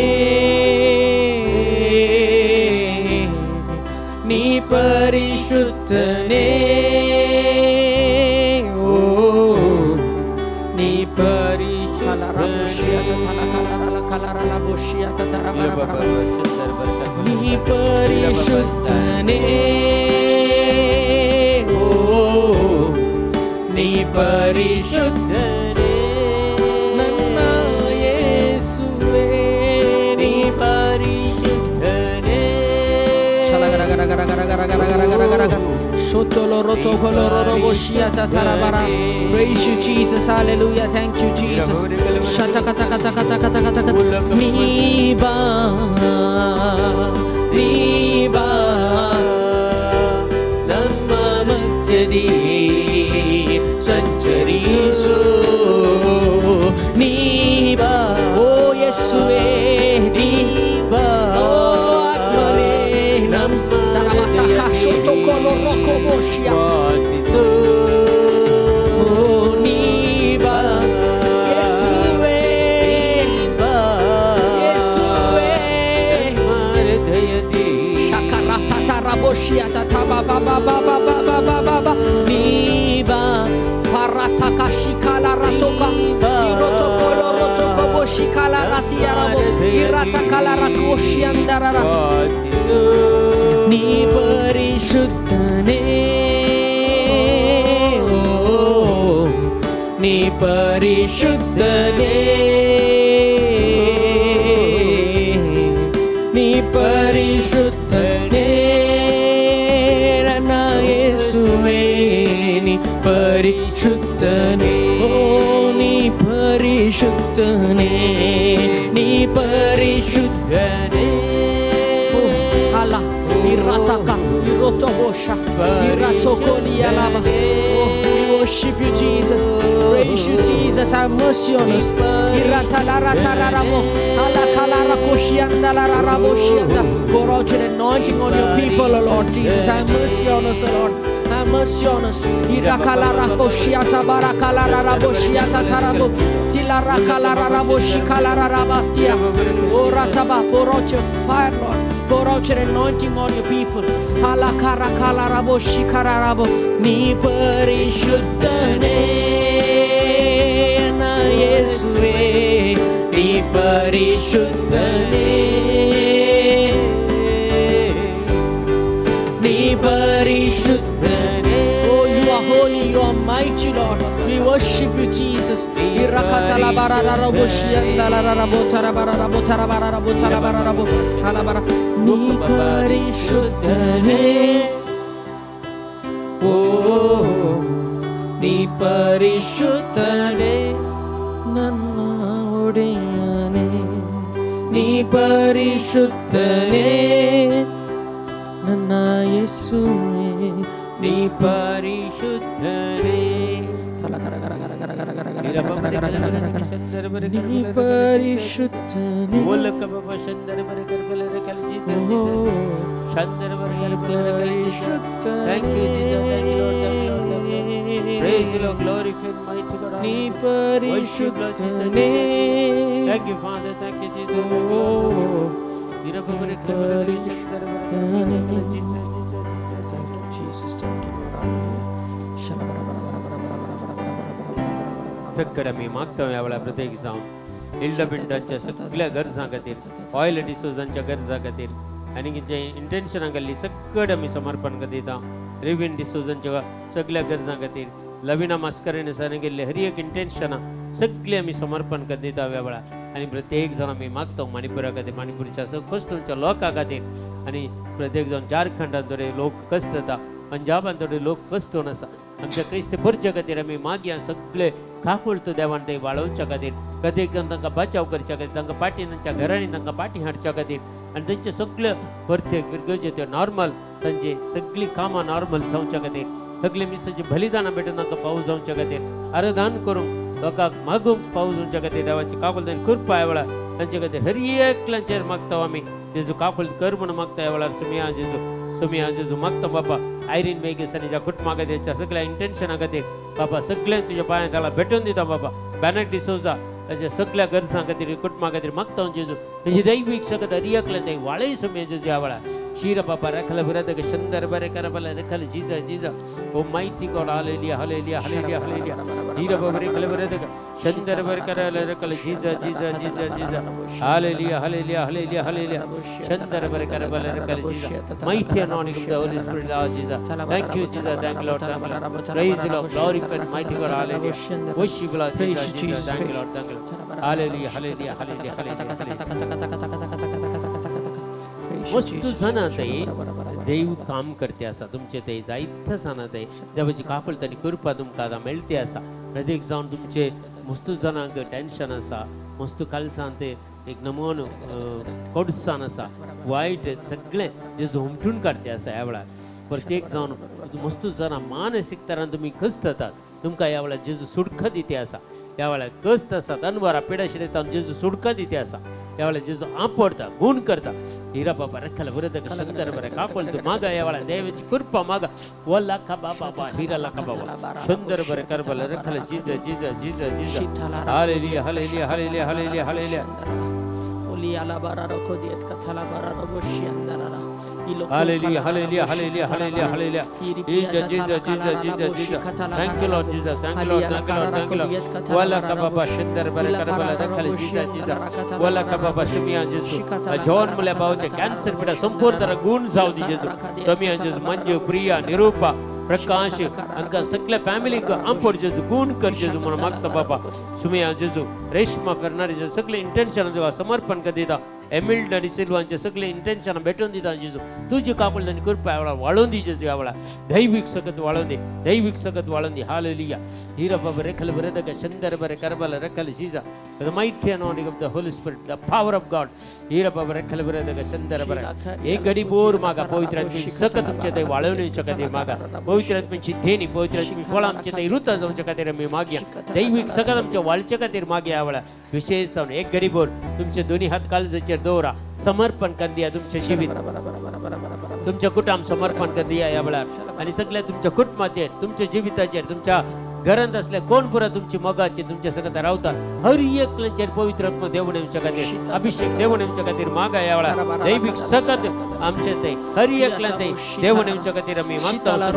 ನೀ ಪರಿಶುದ್ಧನೇ ಓ ನೀ ನೀ ಪರಿಶುದ್ಧನೇ ಓ ನೀ ಪರಿಶುದ್ಧನೇ ನನ್ನ ಯೇಸುವೇ ನೀ ಪರಿಶುದ್ಧನೇ Praise you, Jesus. Hallelujah. Thank you, Jesus. Niba, Niba, Namma Matyadi, Sancharisu, Niba, oh Yesue, Niba, oh Atmare, Nam, Taramataka, Shotokolo, Roko, Boshia. Niba parataka shikala ratoka irotokolo rotoko boshikala ratiarabo iratakala rakoshi andarara ni parishuddhane oh ni parishuddhane ni parishuddhane ni ಪರಿಶುದ್ಧನೇ ಓ ನೀ ಪರಿಶುದ್ಧನೇ ನೀ ಪರಿಶುದ್ಧನೇ ಅಲ್ಲ ಇರತಕ ಇರತೋಷ ಇರತೋಕೋಲಿಯಲವ ಓ we worship you Jesus praise you Jesus have mercy on us iratalaratalaramo ala kalara koshiandalarabo shianda pour out your anointing on your people O Lord Jesus have mercy on us O Lord have mercy on us irakalara koshiata barakalara raboshiata tarabo tilara kalara raboshikalara rabatia orataba pour out your fire Lord pour out your anointing on your people ala karakala raboshikara rabo ni parishuddhane na Yesuve ni parishuddhane ni parishuddhane oh you are holy you are mighty Lord we worship you Jesus irakatala barara raboshiandala rabotara barara botara barara botara barara rabo alabara ni parishuddhane oh ni parishuddhane ನನ್ನ నీ పరిశుద్ధనే ನನ್ನ ಯೇಸುವೆ నీ ಪರಿಶುದ್ಧನೇ నీ పరిశుద్ధనే నీ పరిశుద్ధనే Thank you, Father. Thank you, Jesus. चक्कर मी मागतो यावेळा प्रत्येक जाऊन इल्ड पिंडांच्या सगळ्या गरजा खातीर ऑयल डिसोजांच्या गरजा खातीर आनी जे इंटेन्शना खाली सगळें आमी समर्पण दिता रेविन डिसोजांच्या सगळ्या गरजा खातीर लविना मास्करेन सर गेल्ले हर एक इंटेन्शना सगळे आमी समर्पण दिता ह्या वेळा आणि प्रत्येक जण आमी मागतो मणिपुरा खातीर मणिपूरच्या कश्टच्या लोकां खातीर आनी प्रत्येक जण झारखंडात थोडे लोक कश्ट जाता पंजाबान थोडे लोक कश्टून आसा आमच्या क्रिस्त भरच्या खातीर आमी मागया सगळे काकुळतो देवान ते वाळोवच्या खातीर प्रत्येक जण तांकां बचाव करच्या खातीर तांकां पाटी तांच्या घरांनी तांकां पाटी हाडच्या खातीर आनी तांचे सगळे परते विरगळचे ते नॉर्मल तांची सगळीं कामां नॉर्मल जावच्या खातीर सगळे मिसाची बलिदानां भेटून तांकां पावस जावच्या खातीर आराधन करूंक लोकांक मागूंक पावस जावच्या खातीर देवाची काकुळ तांणी कृपा ह्या वेळार तांचे खातीर हर एकल्याचेर मागता आमी जेजू काकुळ कर म्हणून मागता ह्या वेळार सुमिया जेजू मागता बाबा आयरीन बेगीस आनी ज्या कुटुंबा खातीर सगळ्या इंटेन्शना खातीर बाबा सगळें तुज्या पांयां त्याला भेटून दिता बाबा बॅनर डिसोजा ताच्या सगळ्या गरजां खातीर कुटुंबा खातीर मागता जेजू तेजी दैवीक सकत रियकलें ते वाळय सुमिया जेजू ह्या वेळार शीर बाबा रखल भरत शंदर बरे कर बल रखल Jesus O mighty God hallelujah hallelujah hallelujah hallelujah हीर बाबा रखल भरत शंदर बरे कर रखल Jesus hallelujah hallelujah hallelujah hallelujah शंदर बरे कर बल रखल Jesus mighty anointing of the Holy Spirit Lord Jesus thank you Jesus thank you Lord thank you praise the Lord glorify mighty God hallelujah worship Lord Jesus thank you Lord thank you hallelujah hallelujah hallelujah hallelujah वस्तू जाणात देव काम करते असा तुमचे ते जायत जाणात देवाची कापळ त्यांनी कृपा तुमकां आतां मेळते असा प्रत्येक जावन तुमचे मस्तू जाणांक टेन्शन आसा मस्तू कालसां ते एक नमून कोडसान आसा वायट सगळें जे झोमटून काडते असा ह्या वेळार प्रत्येक जावन मस्तू जाणां मानसीक तरान तुमी कस्त जातात तुमकां ह्या वेळार जेजू सुडख दिते आसा ह्या वेळार कस्त आसा तनवारा पिडाशिरता जेजू सुडख दिते आसा ह्या वेळार जेजू आपडता गुण करता हिरा बाबा रखल भरत शंकर बरे कापल तू मागा ह्या वेळार देवाची कृपा मागा वल्ला का बाबा हिरा ला का बाबा शंकर बरे करबल रखल Jesus hallelujah hallelujah hallelujah hallelujah hallelujah Hallelujah, hallelujah, hallelujah, hallelujah, hallelujah. Jesus. Thank you, Lord Jesus. Thank you, Lord. Thank you, Lord. Thank you, Lord. Wala kababa shindar bara karbala rakal Jesus. Wala kababa shmiya Jesus. John mule baute cancer pida संपूर्ण तरह गुण जाऊ दी Jesus. शमिया Jesus, Manju Priya Nirupa प्रकाश अंका सगळ्या family आंपोड जेजू गुण कर जेजू म्हणून मागता बाबा सुमिया जेजू रेशमा फर्नांडीस सगळे इंटेन्शन जेव्हा समर्पण कर दिता एमिल्ड डिसिल्वांचे सगळे इंटेन्शन भेटून दिता जेजू तुझी कापड त्यांनी कृपा यावेळा वाळून दी जेजू यावेळा दैविक सकत वाळून दे दैविक सकत वाळून दे हालेलुया हीरा बाबा रेखल भरत शंकर बरे करबल रखल Jesus the mighty anointing of the Holy Spirit the power of God हीरा बाबा रेखल भरत शंकर बरे एक घडी बोर मागा पवित्र आत्म्याची सकत तुमचे ते वाळवण्याच्या खातीर मागा पवित्र आत्म्याची देणी पवित्र आत्म्याची फळां आमचे ते रुता जावच्या खातीर आमी मागया दैविक सकत आमच्या वाळच्या खातीर मागया यावेळा विशेष जावन एक घडी बोर तुमचे दोन्ही हात काळजाचेर दवरा समर्पण कर दिया तुमचे जीवित तुमच्या कुटुंब समर्पण कर दिया या वेळार आणि सगळ्या तुमच्या कुटुंबाचेर तुमच्या जिविताचेर तुमच्या घरांत असले कोण पुरा तुमची मोगाची तुमच्या सकत रावता हर एकल्याचेर पवित्र आत्मा देवून येवच्या खातीर अभिषेक देवून येवच्या खातीर मागा या वेळार दैविक सकत आमचे ते हर एकल्यान ते देवून येवच्या खातीर आमी मागता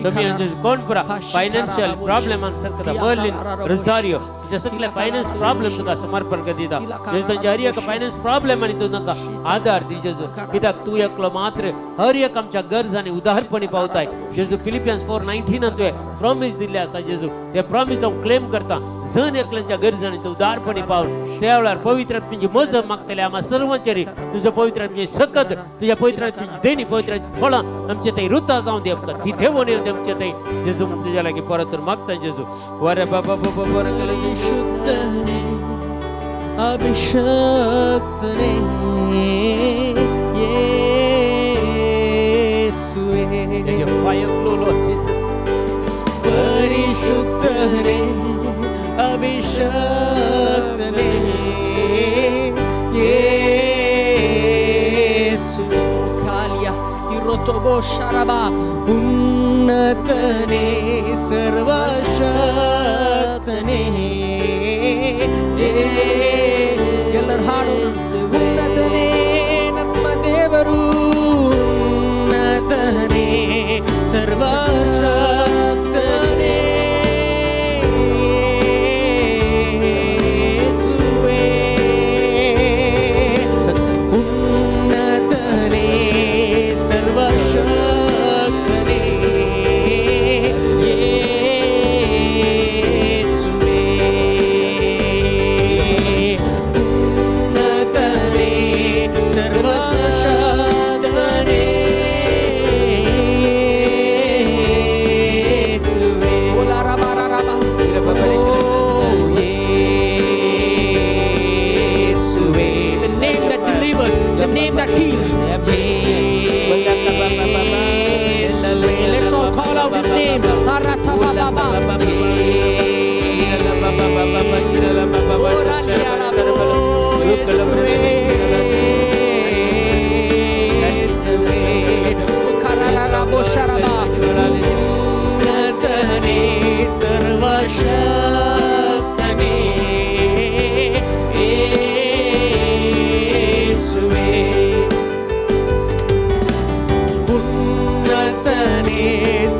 तुम्ही कोण पुरा फायनान्शियल प्रॉब्लेमां सकता बर्लिन रोझारियो जे सगळे फायनान्स प्रॉब्लेम तुका समर्पण कर दिता जे हर एक फायनान्स प्रॉब्लेम आणि तू तांकां आधार दी जेजू कित्याक तू एकलो मात्र हर एक आमच्या गरजांनी उदारपणी पावताय जेजू फिलिपियन्स 4:19 तुवें प्रॉमिस दिल्ले आसा जेजू ते प्रॉमिस हांव क्लेम करता जण एकल्यांच्या गरजांनी तू उदारपणी पावन त्या वेळार पवित्र आत्म्याची मजत मागतले आम्हा सर्वांचेर तुझं पवित्र आत्म्याची सकत तुझ्या पवित्र आत्म्याची देणी पवित्र फळां आमचे ते रुता जावं दे ती देवून येऊ दे आमचे ते जेजू तुझ्या लागीं परत मागता जेजू वरे बाबा बाबा बरं केलं अभिषक्तने येसुवे Let your fire flow, Lord Jesus. परिशुद्धने अभिषक्तने येसु खालिया इरोतोबो शरबा उन्नतने सर्वशक्तने ಎಲ್ಲರೂ ಹಾಡೋಣ ಉನ್ನತನೇ ನಮ್ಮ ದೇವರು ಉನ್ನತನೇ ಸರ್ವಶಕ್ತನೇ ಯೇಸುವೇ ಉನ್ನತನೇ ಸರ್ವಶಕ್ತನೇ ಯೇಸುವೇ ಉನ್ನತನೇ ಸರ್ವಶಕ್ತನೇ the name that delivers, the name that heals. Let's all call out his name. सर्वशक्तने येसुवे उन्नतने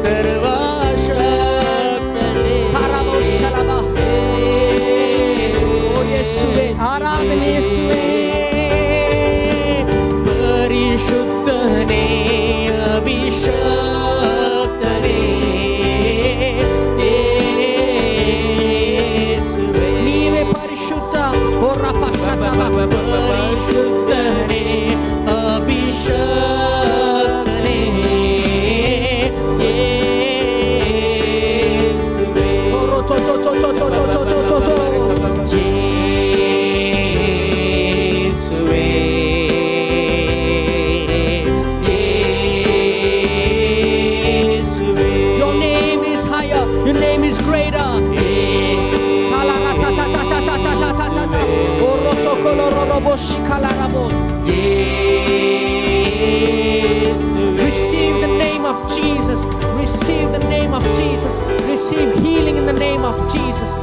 सर्वशक्तने थाराबो शलबा ओ येसुवे आराधने येसुवे परिशुद्धने अभिषक्तने परिशुद्धने अभिषक्तने येसुवे Your name is higher, your name is greater. Yes. Receive the name of Jesus. Receive the name of Jesus. Receive healing in the name of Jesus.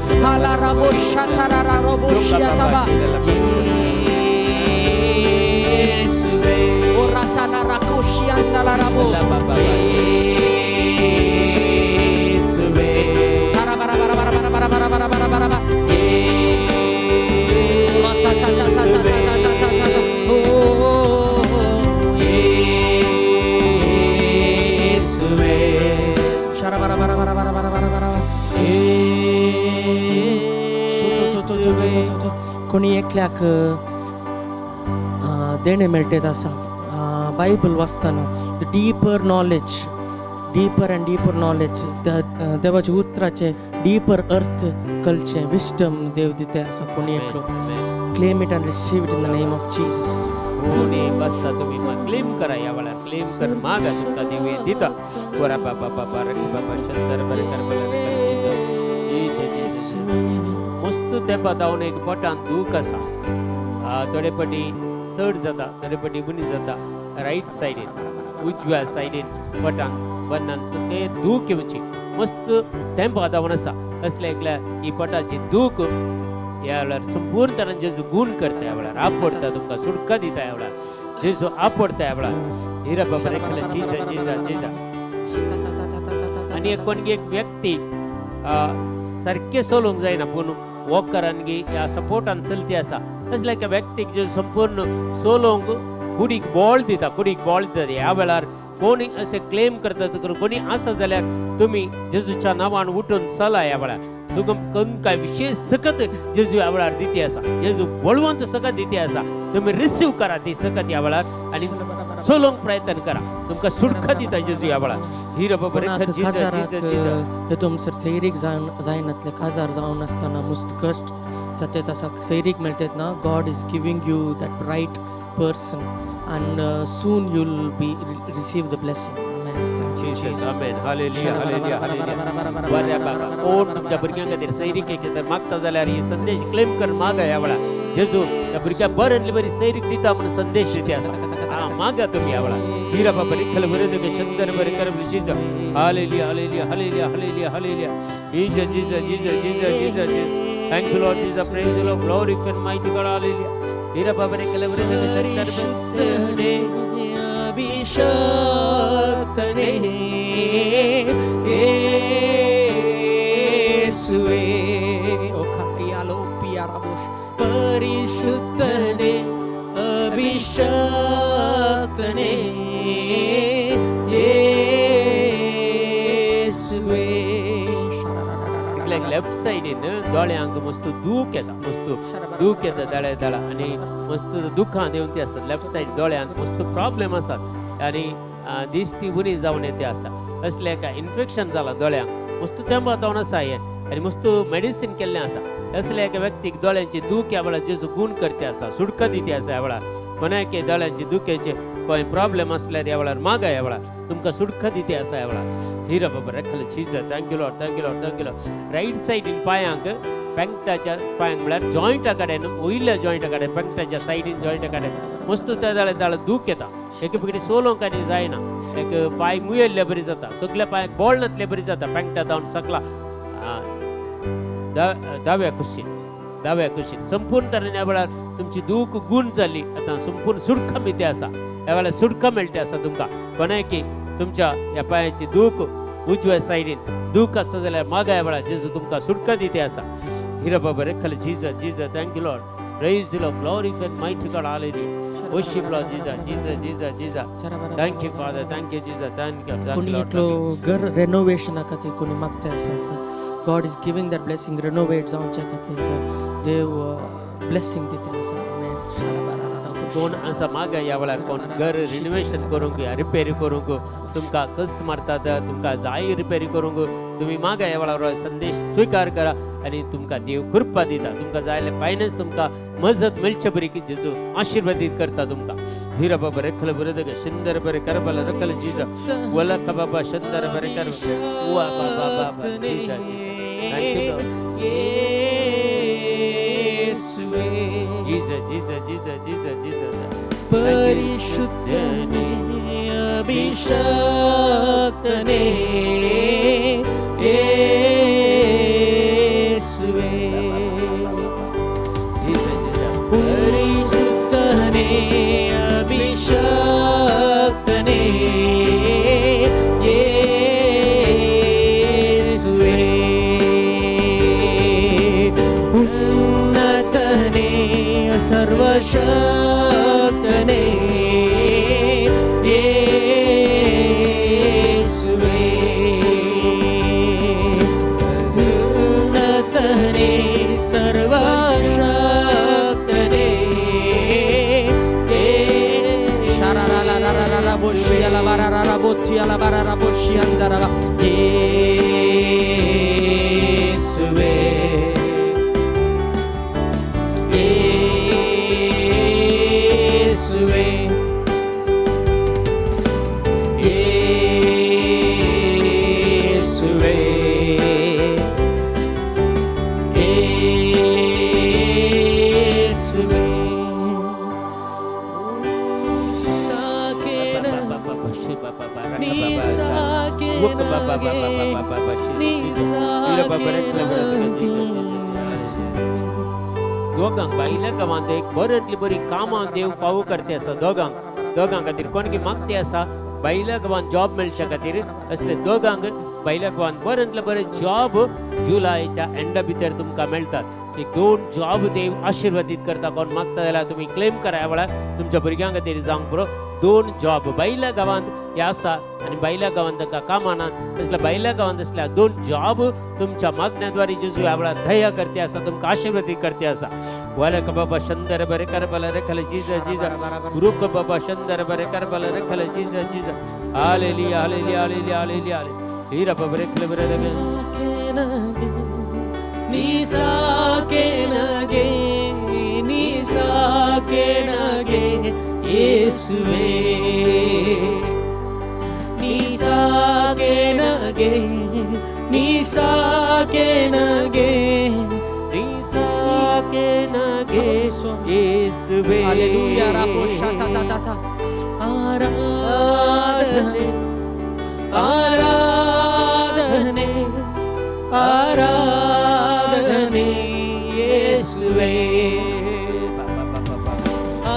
कोणी एकल्याक देणे मेळटे आसा Bible वाचताना the deeper knowledge deeper and deeper knowledge देवाचे उतराचे deeper अर्थ कळचे wisdom देव दिते आसा कोणी एकलो claim it and receive it in the name of Jesus कोणी बसता तुम्ही मग क्लेम करा या वेळा क्लेम कर मागा तुमका देव हे दिता कोरा बाबा बाबा रखी बाबा शंकर बरे कर मस्त तेंपा जावन एक पोटान दूख आसा थोडे पटी चड जाता थोडे पटी उणी जाता राईट सायडीन उजव्या सायडीन पोटान बन्नान सगळे दूख येवची मस्त तेंपा जावन आसा असले एकल्या ही पोटाची दूख या वेळार संपूर्ण तरान जेजू गुण करता या वेळार आपडता तुमकां सुटका दिता या वेळार जेजू आपडता या वेळार धीरा बाबा रेखले जीजा जीजा जीजा आणि कोणगी एक व्यक्ती सारखे सोलोंक जायना पूण वॉकरांगी या सपोर्टान चलती आसा असल्या एका व्यक्तीक जे संपूर्ण सोलोंक कुडीक बॉल दिता ह्या वेळार कोणी असे क्लेम करता कोणी आसा जाल्यार तुम्ही जेजूच्या नांवान उठून चला ह्या वेळार तुमकां काय विशेष सकत जेजू ह्या वेळार दिती आसा जेजू बळवंत सकत दिती आसा तुम्ही रिसीव करा ती सकत ह्या वेळार आणि चलोंक प्रयत्न करा तुमका सुटका दिता जेजू ह्या वेळार हिर बाबा कोणाक काजाराक हेतून सर सैरीक जायनातले काजार जावन आसतना मुस्तकश्ट जाते तसा सैरीक मेळटात ना God is giving you that right person and soon you will be receive the blessing Jesus, amen. Hallelujah, hallelujah, hallelujah. बऱ्या बाबा कोण तुमच्या भुरग्यां खातीर सैरीक एक जर मागता जाल्यार ही संदेश क्लेम कर मागा ह्या वेळार जेजू त्या भुरग्याक बरेंतली बरी सैरीक दिता म्हणून संदेश दिते आसा मागा तुम्ही ह्या वेळार हिरा बाबा रिखल बरें शंकर बरें कर Jesus hallelujah hallelujah hallelujah hallelujah hallelujah Jesus Jesus Jesus Jesus Jesus thank you Lord Jesus praise you Lord glorify mighty God hallelujah हिरा बाबा रिखल बरें शंकर अभिषक्तने येसुवे ओ खायालो पियाराबोश परिशुद्धने अभिषक्तने येसुवे लेफ्ट साइडीन दोळ्यांक मस्त दूख येता दळे दळा आणि मस्त दुखां येवन ती आसतात लेफ्ट साइड दोळ्यांक मस्त प्रॉब्लेम आसात आणि दिसती उणी जावन येते आसा असले काय इन्फेक्शन जाला दोळ्यांक मस्त तेंबा जावन आसा हे आणि मस्त मेडिसिन केल्लें आसा असले एका व्यक्तीक दोळ्यांची दूख ह्या वेळार जेजू गुण करते आसा सुटका दिते आसा ह्या वेळार कोणाके दोळ्यांची दुखेचे कोण प्रॉब्लेम असल्यार ह्या वेळार मागा ह्या वेळार तुमकां सुटका दिते आसा ह्या वेळार हिरा बाबा रेखल Jesus thank you Lord thank you Lord thank you Lord right साइडीन पांयांक पेंकटाच्या पांयांक म्हळ्यार जॉयंटा कडेन वयल्या जॉयंटा कडेन पेंकटाच्या साइडीन जॉयंटा कडेन मस्त त्या जाल्यार दूख येता एक पकडे सोलोंक आनी जायना एक पांय मुयल्ले बरी जाता सगल्या पांयाक बोळ नातले बरी जाता पेंकटा जावन सकला दाव्या कुशीन संपूर्ण तरेन ह्या वेळार तुमची दूख गुण जाली आतां संपूर्ण सुटका मिते आसा ह्या वेळार सुटका मेळटे आसा तुमकां कोणायकी तुमच्या ह्या पांयाची दूख उजव्या सायडीन दूख आसा जाल्यार मागा ह्या वेळार जेजू तुमकां सुटका दिते आसा हिरा बाबा रेखल Jesus Jesus thank you Lord praise the Lord glorify mighty God hallelujah worship Lord Jesus Jesus Jesus Jesus thank you father thank you Jesus thank you कोणी इतलो घर रेनोवेशना खातीर कोणी मागता आसा God is giving that blessing renovate जावच्या खातीर देव ब्लेसिंग दिता आसा आमेन कोण असा मागा ह्या वेळार कोण घर रिनोवेशन करूंक या रिपेरी करूंक तुमकां कस्त मारतात तुमकां जाय रिपेरी करूंक तुम्ही मागा ह्या वेळार संदेश स्वीकार करा आणि तुमकां देव कृपा दिता तुमकां जायले फायनान्स तुमकां मजत मेळचे बरी की जेजू आशीर्वादीत करता तुमकां हिरा बाबा रेखल बरें सुंदर बरें करबल रखल जीजस वलख बाबा सुंदर बरें कर वा बाबा बाबा Jesus Jesus Jesus Jesus Jesus Jesus परिशुद्धने अभिषक्तने येसुवे परिशुद्धने अभिषक्तने येसुवे उन्नतने सर्वशक्तने येसुवे उन्नतने सर्वशक्तने शारारारारारा बोशियाला बारारारा बोथियाला बारारा बोशियांदरावा येसुवे दोगांक बायल्या गांवांत एक बरेंतली बरी कामां देव फावो करते आसा दोगांक खातीर कोण की मागते आसा बायल्या गांवांत जॉब मेळच्या खातीर असले दोगांक बायल्या गांवांत बरेंतले बरे जॉब जुलयाच्या एंडा भितर तुमकां मेळटात एक 2 जॉब देव आशीर्वादीत करता कोण मागता जाल्यार तुम्ही क्लेम करा ह्या वेळार तुमच्या भुरग्यां खातीर जावंक बरो 2 जॉब बायल्या गांवांत हे आसा आणि बायल्या गांवांत ताका कामां नात तसल्या बायल्या गांवांत असल्या 2 जॉब तुमच्या मागण्याद्वारे जेजू ह्या वेळार दया करते आसा तुमकां आशीर्वादीत करते आसा Wala ka baba shandara bare karbala rekhala Jesus Jesus. Ruka baba shandara bare karbala rekhala Jesus Jesus. Hallelujah hallelujah hallelujah hallelujah. Hira baba rekhala bare Nisakenage Yesuwe Nisakenage Yesuwe. Hallelujah Rabo shatatatata Aradhane Aradhane Aradhane Yesuwe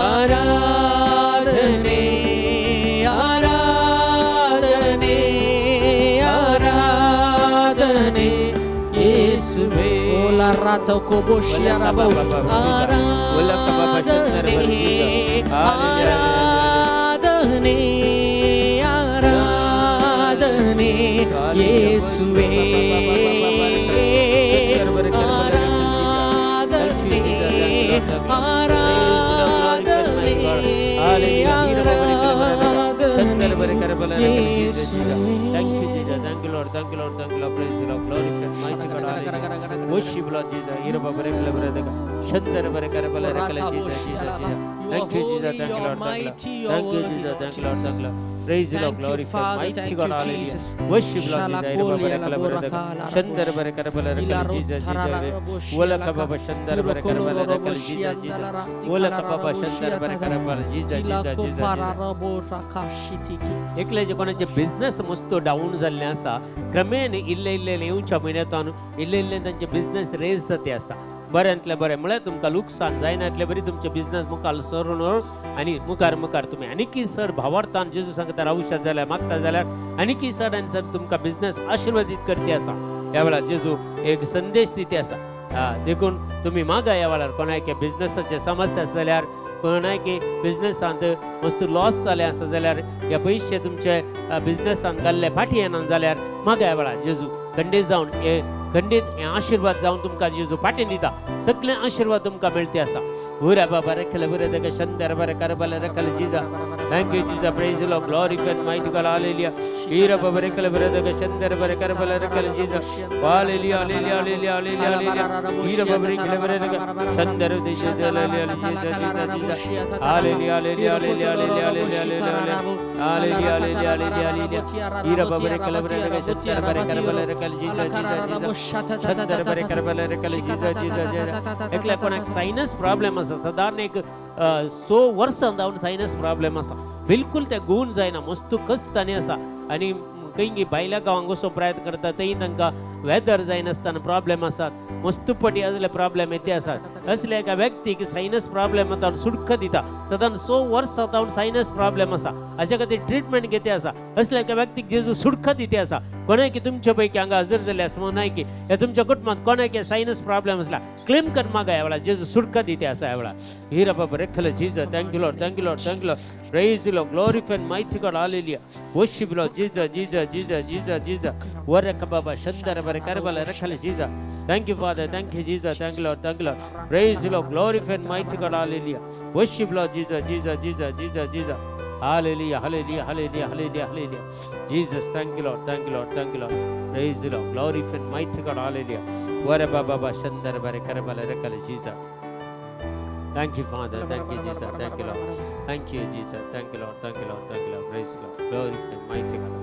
Aradhane Aradhane Aradhane Yesuwe Ola rata koboshia rabo Aradhane Aradhane Aradhane Yesuwe Thank you, Jesus. Thank you, Lord. Thank you, Lord. Thank you, Lord. Praise you, Lord. Glory to mighty God. Hallelujah. Worship, Lord Jesus. Hero Baba Rekla Brother. Shandara Bara Karabala Rekla Jesus. Thank you, Jesus. Thank you, Lord. Thank you, Jesus. Thank you, Lord. Thank you, Lord. Praise you, Lord. Glory to mighty God. Hallelujah. Worship, Lord Jesus. Hero Baba Rekla Brother. Shandara Bara Karabala Rekla Jesus. Wala Baba Shandara Bara Karabala Rekla Jesus. Wala Baba Shandara Bara Karabala Jesus. एकले जे कोणाचे business मस्त down जाल्ले आसा क्रमेन इल्ले इल्ले येवच्या म्हयन्यांतून इल्ले इल्ले तांचे बिझनेस रेज जाते आसता बऱ्यांतले बरें म्हळ्यार तुमकां लुकसाण जायनातले बरी तुमचे बिझनेस मुखार सरून आनी मुखार मुखार तुमी आनीकी सर भावार्थान जेजू सांगता रावशात जाल्यार मागता जाल्यार आनीकी सर आनी सर तुमकां बिझनेस आशिर्वादीत करते आसा ह्या वेळार जेजू एक संदेश दिते आसा देखून तुमी मागा ह्या वेळार कोणाके बिझनेसाचे समस्या जाल्यार कोणाके बिझनेसांत वस्तू लॉस जाले आसा जाल्यार या पयशे तुमचे बिझनेसांत घाल्ले फाटी येना जाल्यार मागा ह्या वेळार जेजू खंडीत जावन खंडीत हे आशिर्वाद जावन तुमकां जेजू फाटीं दिता सगळे आशिर्वाद तुमकां मेळटे आसा Ura Baba Rekala Bura Dega Shandara Bara Karabala Rekala Jesus. Thank you, Jesus. Praise the Lord. Glory to mighty God. Hallelujah. Ira Baba Rekala Bura Dega Shandara Bara Karabala Rekala Jesus. Hallelujah. Hallelujah. Hallelujah. Hallelujah. Ira Baba Rekala Bura Dega Shandara Jesus. Hallelujah. Hallelujah. Hallelujah. Hallelujah. Hallelujah. Ira Baba Rekala Bura Dega Shandara Bara Karabala Rekala Jesus. Shandara Bara Karabala Rekala Jesus. एकल्या कोणाक sinus problem आसा साधारण एक 100 वर्सां जावन sinus problem आसा बिलकुल ते गुण जायना मस्त कस्तानी आसा आनी खंय भायल्या गांवांक वचून प्रयत्न करता थंय तांकां वेदर जायनासतना प्रॉब्लेम आसात मस्तपटी असले प्रॉब्लेम येते आसात असले एका व्यक्तीक सायनस प्रॉब्लेम जावन सुटका दिता साधारण 100 वर्सां जावन सायनस प्रॉब्लेम आसा हाच्या खातीर ट्रिटमेंट घेते आसा असल्या एका व्यक्तीक जेजू सुटका दिते आसा कोणाक तुमच्या पैकी हांगा हजर जाले आसा म्हणून की ह्या तुमच्या कुटुंबात कोणाक सायनस प्रॉब्लेम असला क्लेम कर मागा ह्या वेळार जेजू सुटका दिते आसा ह्या वेळार हीर बाबा रेखल Jesus thank you Lord thank you Lord thank you Lord praise Lord glorify mighty God hallelujah worship Lord Jesus Jesus Jesus Jesus Jesus वरक बाबा शंदर बर करबल रेखल Jesus thank you father thank you Jesus thank you Lord praise Lord glorify mighty God hallelujah worship Lord Jesus Jesus Jesus Jesus Jesus Hallelujah, hallelujah, hallelujah, hallelujah, hallelujah. Jesus, thank you, Lord, thank you, Lord, thank you, Lord. Praise the Lord, glorify and mighty God, hallelujah. Vara Baba Shandar Bare Karabala Rekala Jesus. Thank you, Father, thank you, Jesus, thank you, Lord. Thank you, Jesus, thank you, Lord, thank you, Lord, thank you, Lord. Praise the Lord, glorify and mighty God.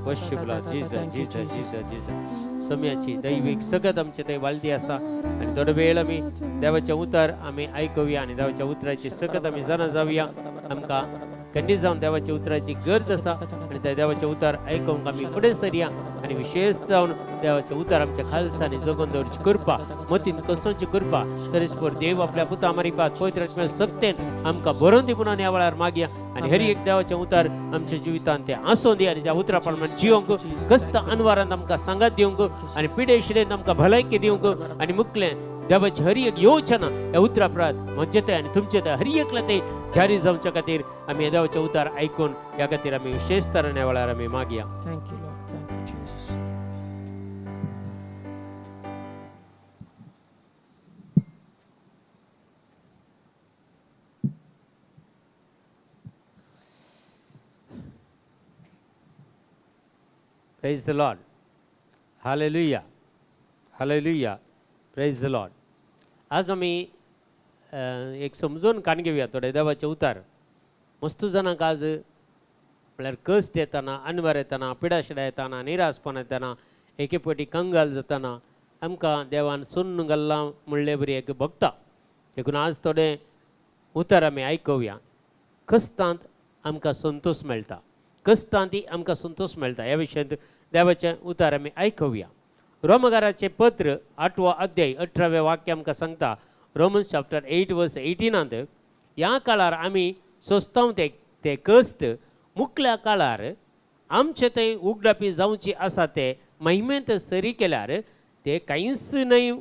Worship, Lord, Jesus, Jesus, Jesus, Jesus. समयाची दैविक सगत आमचे ते वालदी आसा आणि थोडा वेळ आमी देवाचे उतर आमी आयकुया आणि देवाच्या उतराची सगत आमी जाणा जावया आमकां खंडीत जावन देवाची उतराची गरज आसा आणि त्या देवाचे उतर आयकूंक आमी फुडें सरया आणि विशेष जावन देवाचे उतर आमच्या खालसांनी जगोवन दवरची कृपा मतीन कसोची कृपा तरीस्पोर देव आपल्या पुता मारिपात पवित्र आत्म्या सत्तेन आमकां बरोवन दी म्हणून ह्या वेळार मागया आणि हर एक देवाचे उतर आमच्या जिवितांत ते आसोवन दी आणि त्या उतरा प्रमाणे जिवंक कस्त अनवरांत आमकां सांगात दिवंक आणि पिडे शिडेन आमकां भलायकी दिवंक आणि मुखलें देवाची हर एक योजना ह्या उतरा प्रत म्हणजे ते आणि तुमचे ते हर एकला ते जारी जावच्या खातीर आमी देवाचे उतार आयकून ह्या खातीर आमी विशेष तरेन ह्या वेळार आमी मागया thank you Lord thank you Jesus praise the Lord. Hallelujah, hallelujah, praise the Lord. आज आम्ही एक समजून कान घेऊया थोडे देवाचे उतार. मस्त जाणांक आज म्हळ्यार कश्ट येताना, अनवर येताना, पिडाशिडा येताना, निराशपण येताना, एके फावटी कंगाल जाताना आमकां देवान सुन्न घाल्लां म्हणले बरी एक भोगता. देखून आज थोडे उतार आमी आयकुया. कश्टांत आमकां संतोष मेळटा, कश्टांती आमकां संतोष मेळटा, ह्या विशयांत देवाचें उतार आमी आयकुया. रोमकाराचें पत्र 8वो अध्याय 18वें वाक्य आमकां सांगता. रोमन्स चॅप्टर 8 वर्स 18 ह्या काळार आमी सोंसता ते कश्ट मुखल्या काळार आमचे थंय उगडापी जावची आसा ते महिमेंत सरी केल्यार ते कांयच न्हय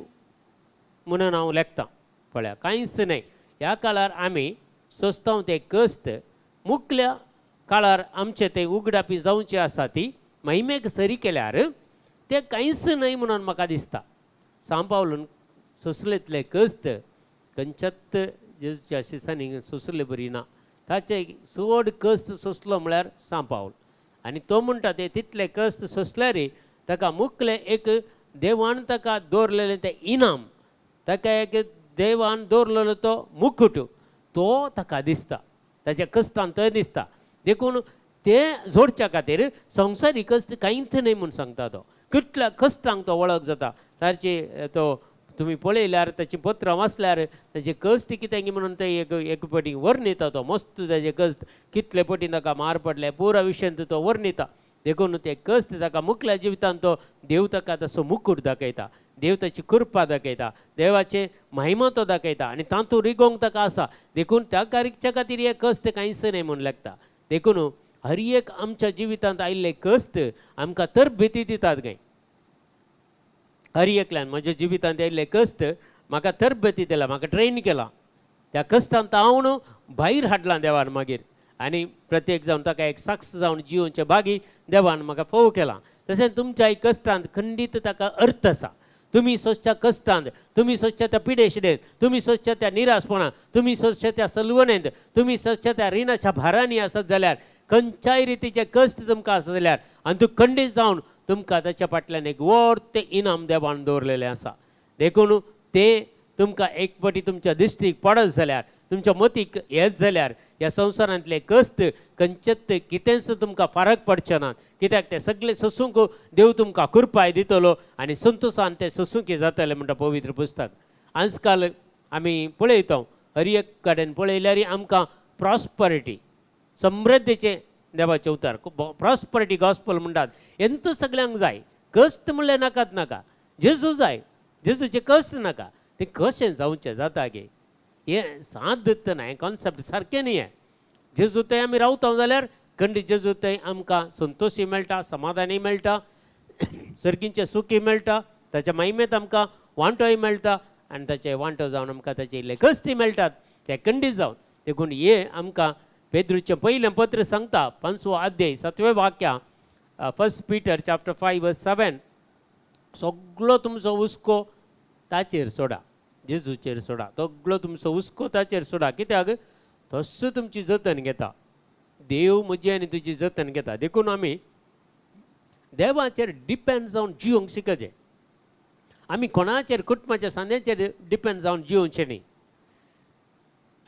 म्हणून हांव लेखतां. पळया, कांयच न्हय. ह्या काळार आमी सोंसता ते कश्ट मुखल्या काळार आमचे ते उगडापी जावची आसा ती महिमेक सरी केल्यार ते कांयच न्हय म्हणून म्हाका दिसता. सांव पावलून सोंसलेतले कश्ट खंयच्याच जेजूच्या शिसांनी सोंसले बरी ना. ताचे चड कश्ट सोंसलो म्हळ्यार सांव पावल. आनी तो म्हणटा ते तितले कश्ट सोंसल्यार ताका मुखले एक देवान ताका दवरलेलें तें इनाम, ताका एक देवान दवरलेलो तो मुकुट तो ताका दिसता, ताच्या कश्टान थंय दिसता. देखून ते जोडच्या खातीर संवसारीक कश्ट कांयच न्हय म्हूण सांगता. तो कितल्या कश्टांक तो वळख जाता. ताचे तो तुमी पळयल्यार ताची पत्रां वाचल्यार ताचे कश्ट कितें म्हणून ते एक पटी वर्णिता. तो मस्त ताचे कश्ट कितले पटी ताका मार पडले पुरा विशयांत तो वर्णिता. देखून ते कश्ट ताका मुखल्या जिवितांत तो देव ताका तसो मुकूट दाखयता, देव ताची कृपा दाखयता, देवाचे महिमा तो दाखयता आनी तातूंत रिगोंक ताका आसा. देखून त्या कार्यच्या खातीर हे कश्ट कांयच न्हय म्हूण लागता. देखून हर एक आमच्या जिवितांत आयिल्ले कश्ट आमकां तरबेती दितात काय. हर एकल्यान म्हज्या जिवितांत आयिल्ले कश्ट म्हाका तरबेती दिला, म्हाका ट्रेन केला. त्या कश्टांत हांव भायर हाडलां देवान मागीर आनी प्रत्येक जावन ताका एक साक्ष जावन जिवोवचे बागी देवान म्हाका फोव केला. तशेंच तुमच्याय कश्टांत खंडीत ताका अर्थ आसा. तुमी सोंसच्या कश्टांत, तुमी सोंसच्या त्या पिडेशिडेंत, तुमी सोंसच्या त्या निराशपणांत, तुमी सोंसच्या त्या सलवणेंत, तुमी सोंसच्या त्या रिणाच्या भारांनी आसत जाल्यार, खंयच्याय रितीचे कश्ट तुमकां आसा जाल्यार आनी तूं खंडीत जावन तुमकां ताच्या फाटल्यान एक व्हड इनाम देवान दवरलेलें आसा. देखून ते तुमकां एक फावटी तुमच्या दिश्टीक पडत जाल्यार, तुमच्या मतीक येत जाल्यार ह्या संवसारांतले कश्ट खंयचेच कितेंच तुमकां फरक पडचे नात. कित्याक ते सगळे सोंसूंक देव तुमकां कृपाय दितलो आनी संतोशान ते सोंसूंक जातले म्हणटा पवित्र पुस्तक. आज काल आमी पळयता हर एक कडेन पळयल्यार आमकां प्रॉस्परिटी, समृद्धीचे देवाचे उतार, प्रॉस्परिटी गॉस्पल म्हणटात. एंत सगळ्यांक जाय. कश्ट म्हणल्यार नाकात नाका. जेजू जाय, जेजूचे कश्ट नाका. ते कशें जावचें जाता गे हे साध्य ना. हें कॉन्सेप्ट सारकें न्ही. हें जेजू थंय आमी रावता जाल्यार खंडीत जेजू थंय आमकां संतोषी मेळटा, समाधानी मेळटा, सर्गींचें सुखी मेळटा, ताच्या महिमेंत आमकां वांटोय मेळटा आनी ताचे वांटो जावन आमकां ताचे इल्ले कश्टी मेळटात ते खंडीत जावन. देखून हे आमकां पेद्रूचें पयलें पत्र सांगता 5वो अध्याय 7वें वाक्या 1 Peter chapter 5 verse 7. सगळो तुमचो हुस्को ताचेर सोडा, जेजूचेर सोडा. सगळो तुमचो हुस्को ताचेर सोडा. कित्याक तसो तुमची जतन घेता. देव म्हजी आनी तुजी जतन घेता. देखून आमी देवाचेर डिपेंड जावन जिवंक शिकचें. आमी कोणाचेर कुटुंबाच्या सांद्याचेर डिपेंड जावन जिवचें न्ही.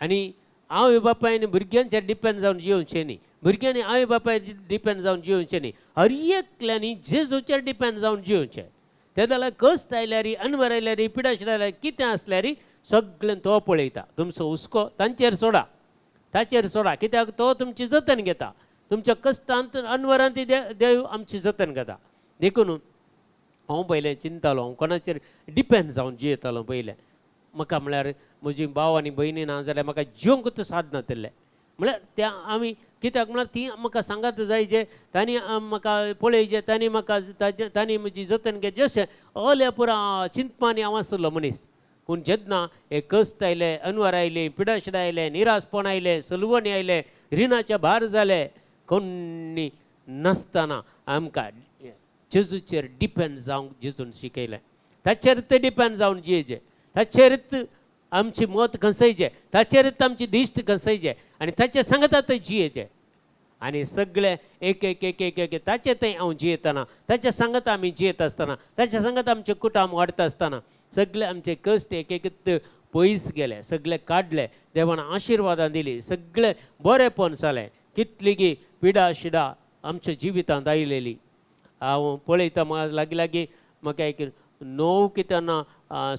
आनी आवय बापायन भुरग्यांचेर डिपेंड जावन जिवचें न्ही. भुरग्यांनी आवय बापायचेर डिपेंड जावन जिवचें न्ही. हर एकल्यांनी जेजूचेर डिपेंड जावन जिवचें. ते जाल्यार कश्ट आयल्यार, अनवर आयल्यार, पिडाशिड आयल्यार, कितें आसल्यार सगळें तो पळयता. तुमचो हुस्को तांचेर सोडा, ताचेर सोडा. कित्याक तो तुमची जतन घेता. तुमच्या कश्टांत अनवरांत देव आमची जतन घेता. देखून हांव पयलें चिंतालो, हांव कोणाचेर डिपेंड जावन जियेतालो पयलें. म्हाका म्हळ्यार म्हजी भाव आनी भयणी ना जाल्यार म्हाका जिवंकूच साद नातलें. म्हळ्यार त्या आमी कित्याक म्हळ्यार ती म्हाका सांगात जायचे, तांणी म्हाका पळयचें, तांणी म्हजी जतन घेतली. जशें अल्या पुरा चिंतपानी हांव आसलो मनीस. पूण जेन्ना हे कश्ट आयले, अनवर आयले, पिडाशिड आयले, निराशपण आयले, सलवणी आयले, रिणाचे भार जाले, कोणी नासतना आमकां जेजूचेर डिपेंड जावंक जेजून शिकयलें. ताचेरच डिपेंड जावन जियेचें, ताचेरच आमची मत घसयचें, ताचेरच आमची दिश्ट घसयचें आनी ताचे सांगतात जियेचें. आणि सगळे एक एक एक एक एक ताचे थंय हांव जियेतना, ताच्या सांगत आमी जियेत आसतना, ताच्या सांगत आमचे कुटुंब वाडता आसतना सगळे आमचे कश्ट एक एक पयस गेले, सगळे काडले, देवान आशिर्वादां दिली, सगळे बरेपण जालें. कितली गी पिडा शिडा आमच्या जिवितांत आयलेली हांव पळयता. म्हाका लागीं लागीं म्हाका एक 9 कितें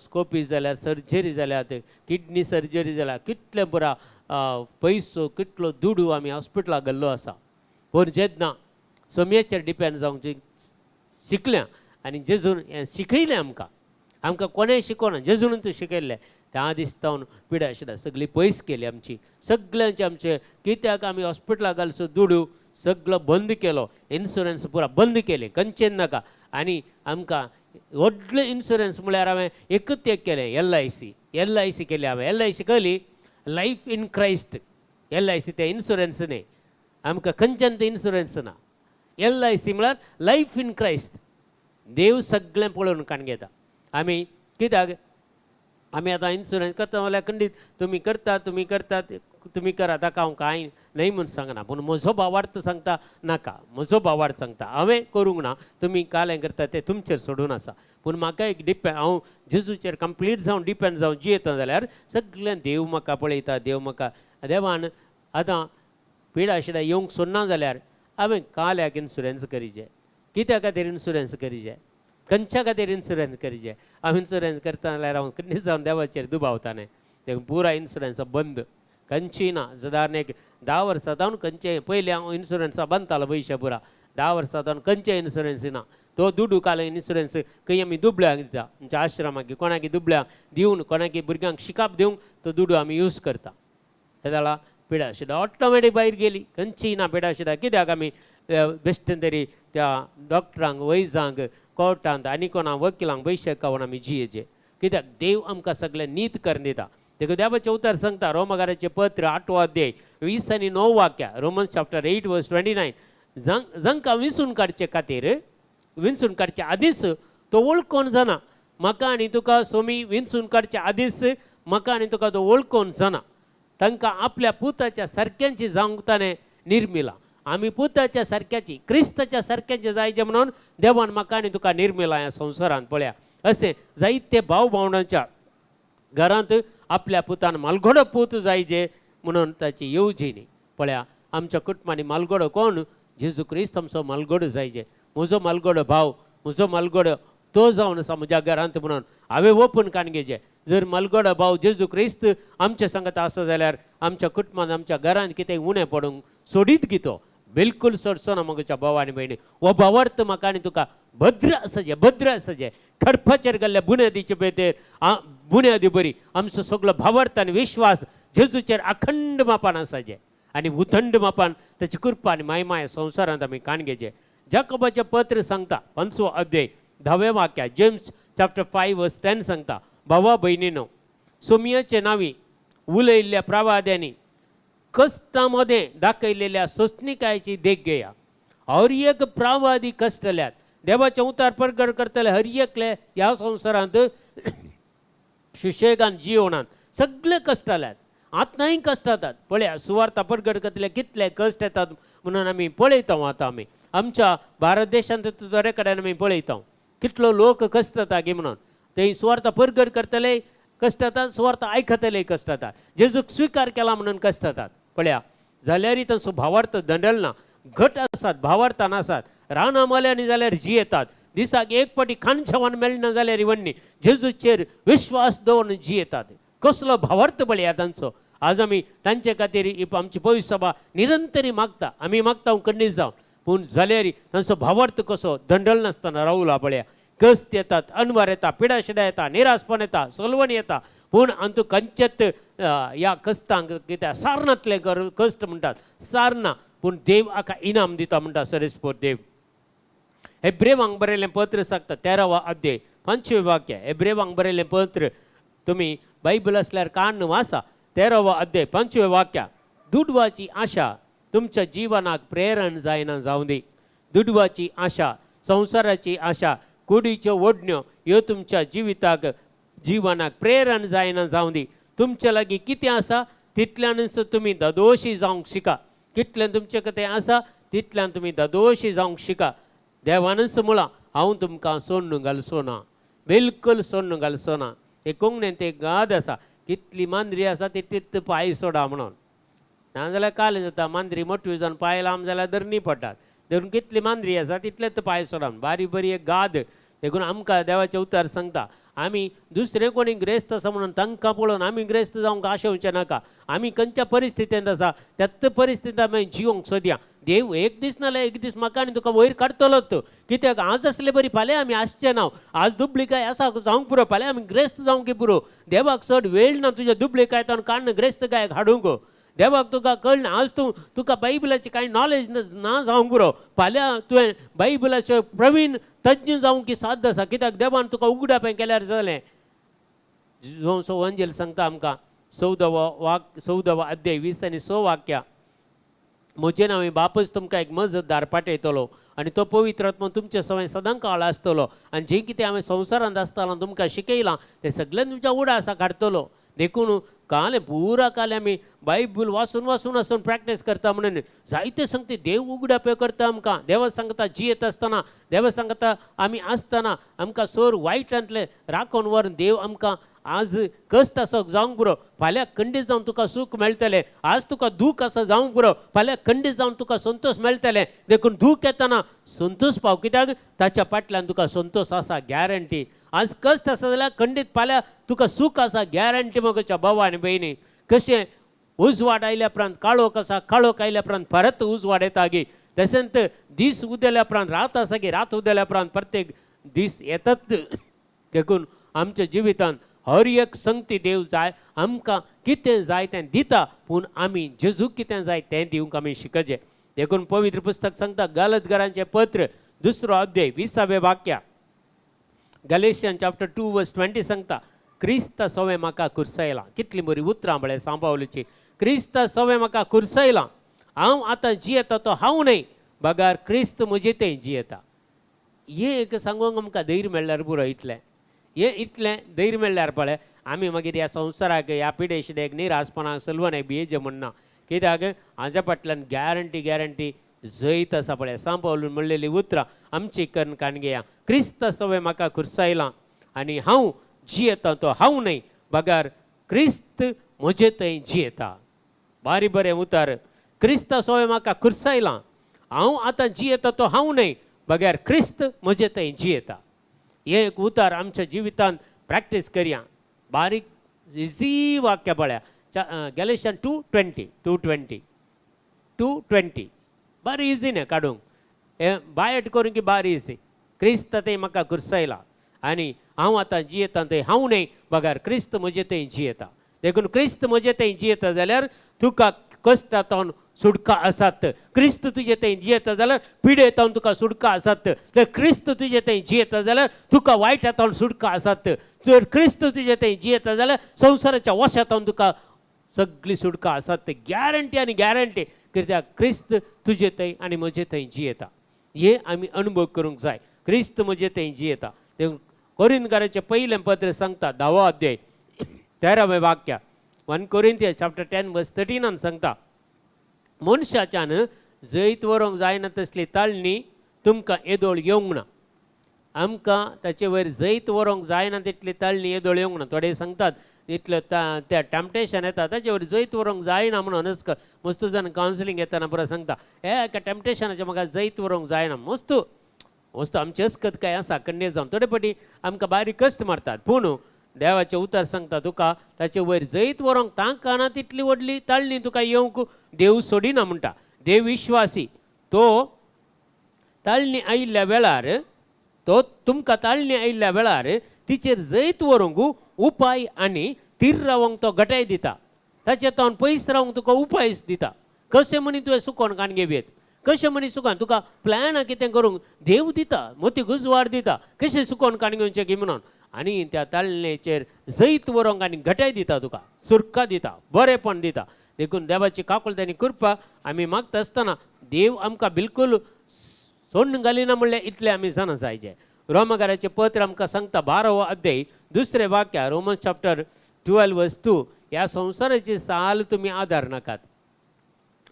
स्कोपी जाल्यार सर्जरी जाल्यात, किडनी सर्जरी जाल्या, कितले बरा पयसो कितलो दुडू आमी हॉस्पिटलाक गेल्लो आसा. पूण जेन्ना सोमयेचेर डिपेंड जावंक शिकल्या आनी जेजून हें शिकयलें आमकां कोणेंय शिकोवना, जेजून तूं शिकयल्लें, त्या दिसतावन पिडा शिडा सगळी पयस केली आमची. सगळ्यांचे आमचे कित्याक आमी हॉस्पिटलाक घालचो दुडू सगळो बंद केलो, इन्शुरन्स पुरा बंद केले, खंयचें नाका. आनी आमकां व्हडलो इन्शुरन्स म्हळ्यार हांवें एकच एक केलें, LIC केली हांवें. LIC कहली लायफ इन क्रायस्ट. LIC ते इन्शुरन्स न्ही, आमकां खंयच्यान ते इन्शुरन्स ना. LIC म्हळ्यार लायफ इन क्रायस्ट. देव सगळें पळोवन काण घेता. आमी कित्याक आमी आतां इन्शुरन्स करता जाल्यार खंडीत तुमी करा, ताका हांव कांय न्हय म्हूण सांगना. पूण म्हजो भावार्थ सांगता नाका, म्हजो भावार्थ सांगता हांवें करूंक ना, तुमी कालें करता तें तुमचेर सोडून आसा. पूण म्हाका एक हांव जेजूचेर कंप्लीट जावन डिपेंड जावन जियेता जाल्यार सगळें देव म्हाका पळयता. देवान आतां पिडा शिडा येवंक सोदना जाल्यार हांवें काल्याक इन्शुरन्स करीचें. कित्या खातीर इन्शुरन्स करीचें, खंयच्या खातीर इन्शुरन्स करीचें. हांव इन्शुरन्स करता जाल्यार हांव खंय जावन देवाचेर दुबावतालें. ते पुरा इन्शुरन्स बंद, खंयची ना. सादारण एक 10 वर्सां जावन खंयचे पयलीं हांव इन्शुरन्सा बांदतालो पयशे पुरा. 10 वर्सां जावन खंयचे इन्शुरन्स ना. तो दुडू काले इन्शुरन्स खंय आमी दुबळ्यांक दिता, आमच्या आश्रमाक कोणाकी दुबळ्यांक दिवन, कोणाकी भुरग्यांक शिकाप दिवंक तो दुडू आमी यूज करता. हे जाला पिडा शिडा ऑटोमॅटीक भायर गेली, खंयची ना पिडा शिडा. कित्याक आमी बेश्टेन तरी त्या डॉक्टरांक, वैजांक, कोर्टांत आनी कोणाक वकिलांक पयशे खावन आमी जियेचे. कित्याक देव आमकां सगळें नीत करून दिता. देखून देवाचें उतर सांगता रोमकाराचें पत्र 8 अध्याय 20 आनी 9 वाक्या. रोमन्स चॅप्टर 8 वर्स 29. जांकां विंचून काडचे खातीर, विंचून काडचे आदींच तो वळखून जाणा. म्हाका आनी तुका सोमी विंचून काडचे आदींच म्हाका आनी तुका तो वळखून जाणा. तांकां आपल्या पुताच्या सारक्यांची जावंक ताणें निर्मिला. आमी पुताच्या सारक्याची, क्रिस्ताच्या सारक्यांचे जायचे म्हणून देवान म्हाका आनी तुका निर्मिला ह्या संवसारांत. पळया अशें जायते भाव भावंडांच्या घरांत आपल्या पुतान मालगोडो पूत जायचे म्हणून ताची येवजिनी. पळया आमच्या कुटुंबांनी मालगोडो कोण? जेजू क्रिस्त आमचो मालगोडो जायचे. म्हजो मालगोडो भाव, म्हजो मालगोडो तो जावन आसा म्हज्या घरांत म्हणून हांवें ओपन काण घेवचें. जर मालगोडो भाव जेजू क्रिस्त आमच्या सांगता आसा जाल्यार आमच्या कुटुंबांत, आमच्या घरांत कितें उणें पडूंक सोडीत घेतो, बिलकूल सोडचो ना. म्हज्या भावा आनी भयणी, हो भावार्थ म्हाका आनी तुका भद्र आसाजे. खडपाचेर गेल्ल्या बुन्यादीचे भितर बुन्यादी बरी आमचो सगळो भावार्थ आनी विश्वास जेजूचेर अखंड मापान आसाजे. आनी उथंड मापान ताची कृपा आनी माय संवसारांत आमी काण घेवचें. जाकोबाचें पत्र सांगता 5 अध्याय 10 वाक्या. जेम्स चॅप्टर 5 वर्स 10 सांगता, भावा भयणीनो, सोमयाचे नांवी उलयल्ल्या प्रवाद्यांनी कश्टामध्ये दाखयलेल्या सोंसणिकायेची देख घेया. हर एक प्रवादी कश्टल्यात. देवाचे उतार प्रगट करतले हर एकले ह्या संवसारांत सुशेगान जिवनांत सगळे कश्ट आल्यात. आतांय कश्ट जातात. पळया सुवार्ता प्रगट करतले कितले कश्ट येतात म्हणून आमी पळयता. आतां आमी आमच्या भारत देशांत थोडे कडेन आमी पळयता कितलो लोक कश्ट जाता गे म्हणून. ते सुवार्ता प्रगट करतले कश्ट जातात, सुवार्ता आयकतले कश्ट जातात, जेजूक स्विकार केला म्हणून कश्ट जातात. पळया जाल्यारय तांचो भावार्थ दंडलना. घट आसात, भावार्थान आसात. रानां माल्यांनी जाल्यार जियेतात. दिसाक एक पाटी खाण जेवण मेळना जाल्यार इवन्नी जेजूचेर विश्वास दवरून जियेतात. कसलो भावार्थ पळया तांचो. आज आमी तांचे खातीर आमची पवित्र सभा निरंतरी मागता. आमी मागता खंडीत जावन. पूण जाल्यार तांचो भावार्थ कसो दंडल नासतना रावला. पळया कश्ट येतात, अनवर येता, पिडा शिडा येता, निराशपण येता, सलवण येता. पूण अंतू खंयचेच ह्या कश्टांक कित्याक सारनातले कश्ट म्हणटात, सारना. पूण देव आका इनाम दिता म्हणटा सरेस्पोर देव. हेब्रेवांक बरयलें पत्र सांगता 13 अध्याय 5 वाक्य. हेब्रेवांक बरयलें पत्र तुमी बायबल आसल्यार कान वाचा. 13 अध्याय 5 वाक्या. दुडवाची आशा तुमच्या जीवनाक प्रेरण जायना जावं दी. दुडवाची आशा, संवसाराची आशा, कुडीच्यो ओडण्यो ह्यो तुमच्या जीवनाक प्रेरण जायना जावं दी. तुमच्या लागीं कितें आसा तितल्यानच तुमी दोशी जावंक शिका. कितल्यान तुमचे कते आसा तितल्यान तुमी दादोशी जावंक शिका. देवानच मुळा हांव तुमकां सोडून घालचो ना, बिलकुल सोडून घालचो ना. हे कोंकणीन ते गाद आसा, कितली मांद्री आसा तितलीच पांय सोडा म्हणून. नाजाल्यार काल जाता मांद्री मोठी जावन पांय लांब जाल्यार धरणी पडटात. देखून कितली मांद्री आसा तितलेच पांय सोडा. बारीक बरी एक गाद. देखून आमकां देवाचे उतार सांगता, आमी दुसरे कोणी ग्रेस्त आसा म्हणून तांकां पळोवन आमी ग्रेस्त जावंक आशेवचें नाका. आमी खंयच्या परिस्थितींत आसा त्याच परिस्थितींत आमी जिवंक सोदया. देव एक दीस नाल्यार एक दीस म्हाका आनी तुका वयर काडटलोच. कित्याक आज असले बरी फाल्यां आमी आसचे ना. आज दुबळीकाय आसा जावंक पुरो, फाल्यां आमी ग्रेस्त जावंक पुरो. देवाक चड वेळ ना तुज्या दुबळीकायेतान काडून ग्रेस्तकायेक हाडूंक. देवाक तुका कळना. आज तुका बायबलाची कांय नॉलेज ना जावंक पुरो. फाल्यां तुवें बायबलाचो प्रवीण तज्ञ जावंक साध्य आसा. कित्याक देवान तुका उगडापें केल्यार जालें. सो अंजेल सांगता आमकां 14वा अध्याय 20 आनी 6 वाक्या. म्हजें नांव बापूच तुमकां एक मजतदार पाठयतलो आनी तो पवित्र आत्मा तुमचे सवय सदां काळ आसतलो. आनी जें कितें हांवें संवसारांत आसतना तुमकां शिकयलां तें सगळें तुमच्या उडा आसा काडटलो. देखून काले पुरा काले आमी बायबल वाचून प्रॅक्टीस करता म्हणून जायते सांगता देव उगडापे करता आमकां. देव सांगता जियेत आसतना, देव सांगता आमी आसतना आमकां सोर वायटांतले राखून व्हरून देव आमकां आज कश्ट आसो जावंक पुरो, फाल्यां खंडीत जावन तुका सूख मेळटलें. आज तुका दूख आसा जावंक पुरो, फाल्यां खंडीत जावन तुका संतोष मेळटलें. देखून दूख येतना संतोष पाव, कित्याक ताच्या फाटल्यान तुका संतोष आसा गॅरंटी. आज कश्ट आसा जाल्यार खंडीत फाल्यां तुका सूख आसा गॅरंटी. म्हज्या भावा आनी भयणी, कशें उजवाड आयल्या उपरांत काळोख आसा, काळोख आयल्या उपरांत परत उजवाड येता गे. तशेंच दीस उदेल्या उपरांत रात आसा गे, रात उदेल्या उपरांत प्रत्येक दीस येतात. देखून आमच्या जिवितांत हर एक संगती देव जाय आमकां कितें जाय तें दिता, पूण आमी जेजूक कितें जाय तें दिवंक आमी शिकचें. देखून पवित्र पुस्तक सांगता गलतकारांचें पत्र 2 अध्याय 20 वाक्या. गलेशियन चॅप्टर 2 वर्स 20 सांगता, क्रिस्त सवे म्हाका कुरसयला. कितली बरी उतरां म्हळ्यार सांबावलीची. क्रिस्त सवे म्हाका कुरसयला. हांव आतां जियेता तो हांव न्हय, बगार क्रिस्त म्हजे तें जियेता. हे एक सांगूंक आमकां धैर्य मेळ्ळ्यार पुरो. इतलें धैर्य मेळ्ळ्यार पळय आमी मागीर ह्या संवसाराक ह्या पिडे शिडेक निरासपणाक सलवनाक भियेचें म्हणना. कित्याक हाज्या फाटल्यान गॅरंटी जैत आसा पळय. सांबावलून म्हणलेली उतरां आमची कर्ण काणगेया. क्रिस्त सवे म्हाका कुरसयला आनी हांव जियेता तो हांव न्हय, बगार क्रिस्त म्हजे थंय जियेता. बारी बरें उतार. क्रिस्त सवे म्हाका कुरसयला, हांव आतां जियेता तो हांव न्हय, बगार क्रिस्त म्हजे थंय जियेता. हे एक उतार आमच्या जिवितांत प्रॅक्टीस करया. बारीक इजी वाक्य पळया. गॅलेशियन 2:20 बारी इजी न्ही काडूंक. हे बायट करूंक की बारी इजी. क्रिस्त थंय म्हाका कुरसयला आनी हांव आतां जियेता थंय हांव न्हय, बगार क्रिस्त म्हजे थंय जियेता. देखून क्रिस्त म्हजे थंय जियेता जाल्यार तुका कश्टांतल्यान सुटका आसात. क्रिस्त तुजे थंय जियेता जाल्यार पिडेंतावन तुका सुटका आसात. तर क्रिस्त तुजे थंय जियेता जाल्यार तुका वायटांतल्यान सुटका आसात. जर क्रिस्त तुजे थंय जियेता जाल्यार संवसाराच्या वशांतल्यान तुका सगळी सुटका आसात. गॅरंटी आनी गॅरंटी. कित्याक क्रिस्त तुजे थंय आनी म्हजे थंय जियेता. हे आमी अनुभव करूंक जाय. क्रिस्त म्हजे थंय जियेता. देखून कोरिंथकाराचें पयलें पत्र सांगता 10 अध्याय 13 वाक्या. 1 Corinthians chapter 10 verse 13 सांगता, मनशाच्यान जैत व्हरोंक जायना तसली ताळणी तुमकां येदोळ येवंक ना. आमकां ताचे वयर जैत व्हरोंक जायना तितली ताळणी येदोळ येवंक ना. थोडे सांगतात इतलें त्या टॅम्पटेशन येता ताचे वयर जैत व्हरोंक जायना म्हणून. मस्त जाण कावन्सिलींग येताना परत सांगता हे एका टॅम्पटेशनाचें म्हाका जैत व्हरोंक जायना. मस्त आमचे अस्कत काय आसा कन्ने जावन थोडे फाटी आमकां बारीक कश्ट मारतात. पूण देवाचे उतार सांगता तुका ताचे वयर जैत व्हरोंक तांकां ना तितली व्हडली ताळणी तुका येवंक देव सोडिना म्हणटा. देव विश्वासी. तो ताळणी आयिल्ल्या वेळार तुमकां ताळणी आयिल्ल्या वेळार तिचेर जैत व्हरोंक उपाय आनी तीर रावंक तो गटाय दिता. ताचे तावन पयस रावंक तुका उपाय दिता. कशें म्हणी तुवें सुकोन काणगे वेत, कशें म्हणी सुकान तुका प्लॅन कितें करूंक देव दिता. मोती गुजवाड दिता कशें सुकोन काणगेवचें की म्हणून. आनी त्या ताळणेचेर जैत व्हरोंक आनी घटाय दिता तुका, सुरका दिता, बरेपण दिता. देखून देवाची काकुळटाय आनी कृपा आमी मागता आसतना देव आमकां बिलकूल सोडून घालिना म्हणलें इतलें आमी जाणा जायचें. रोमकाराचें पत्र आमकां सांगता 12 अध्याय 2 वाक्या. Romans chapter 12 verse 2. ह्या संवसाराची साल तुमी आदार नाकात.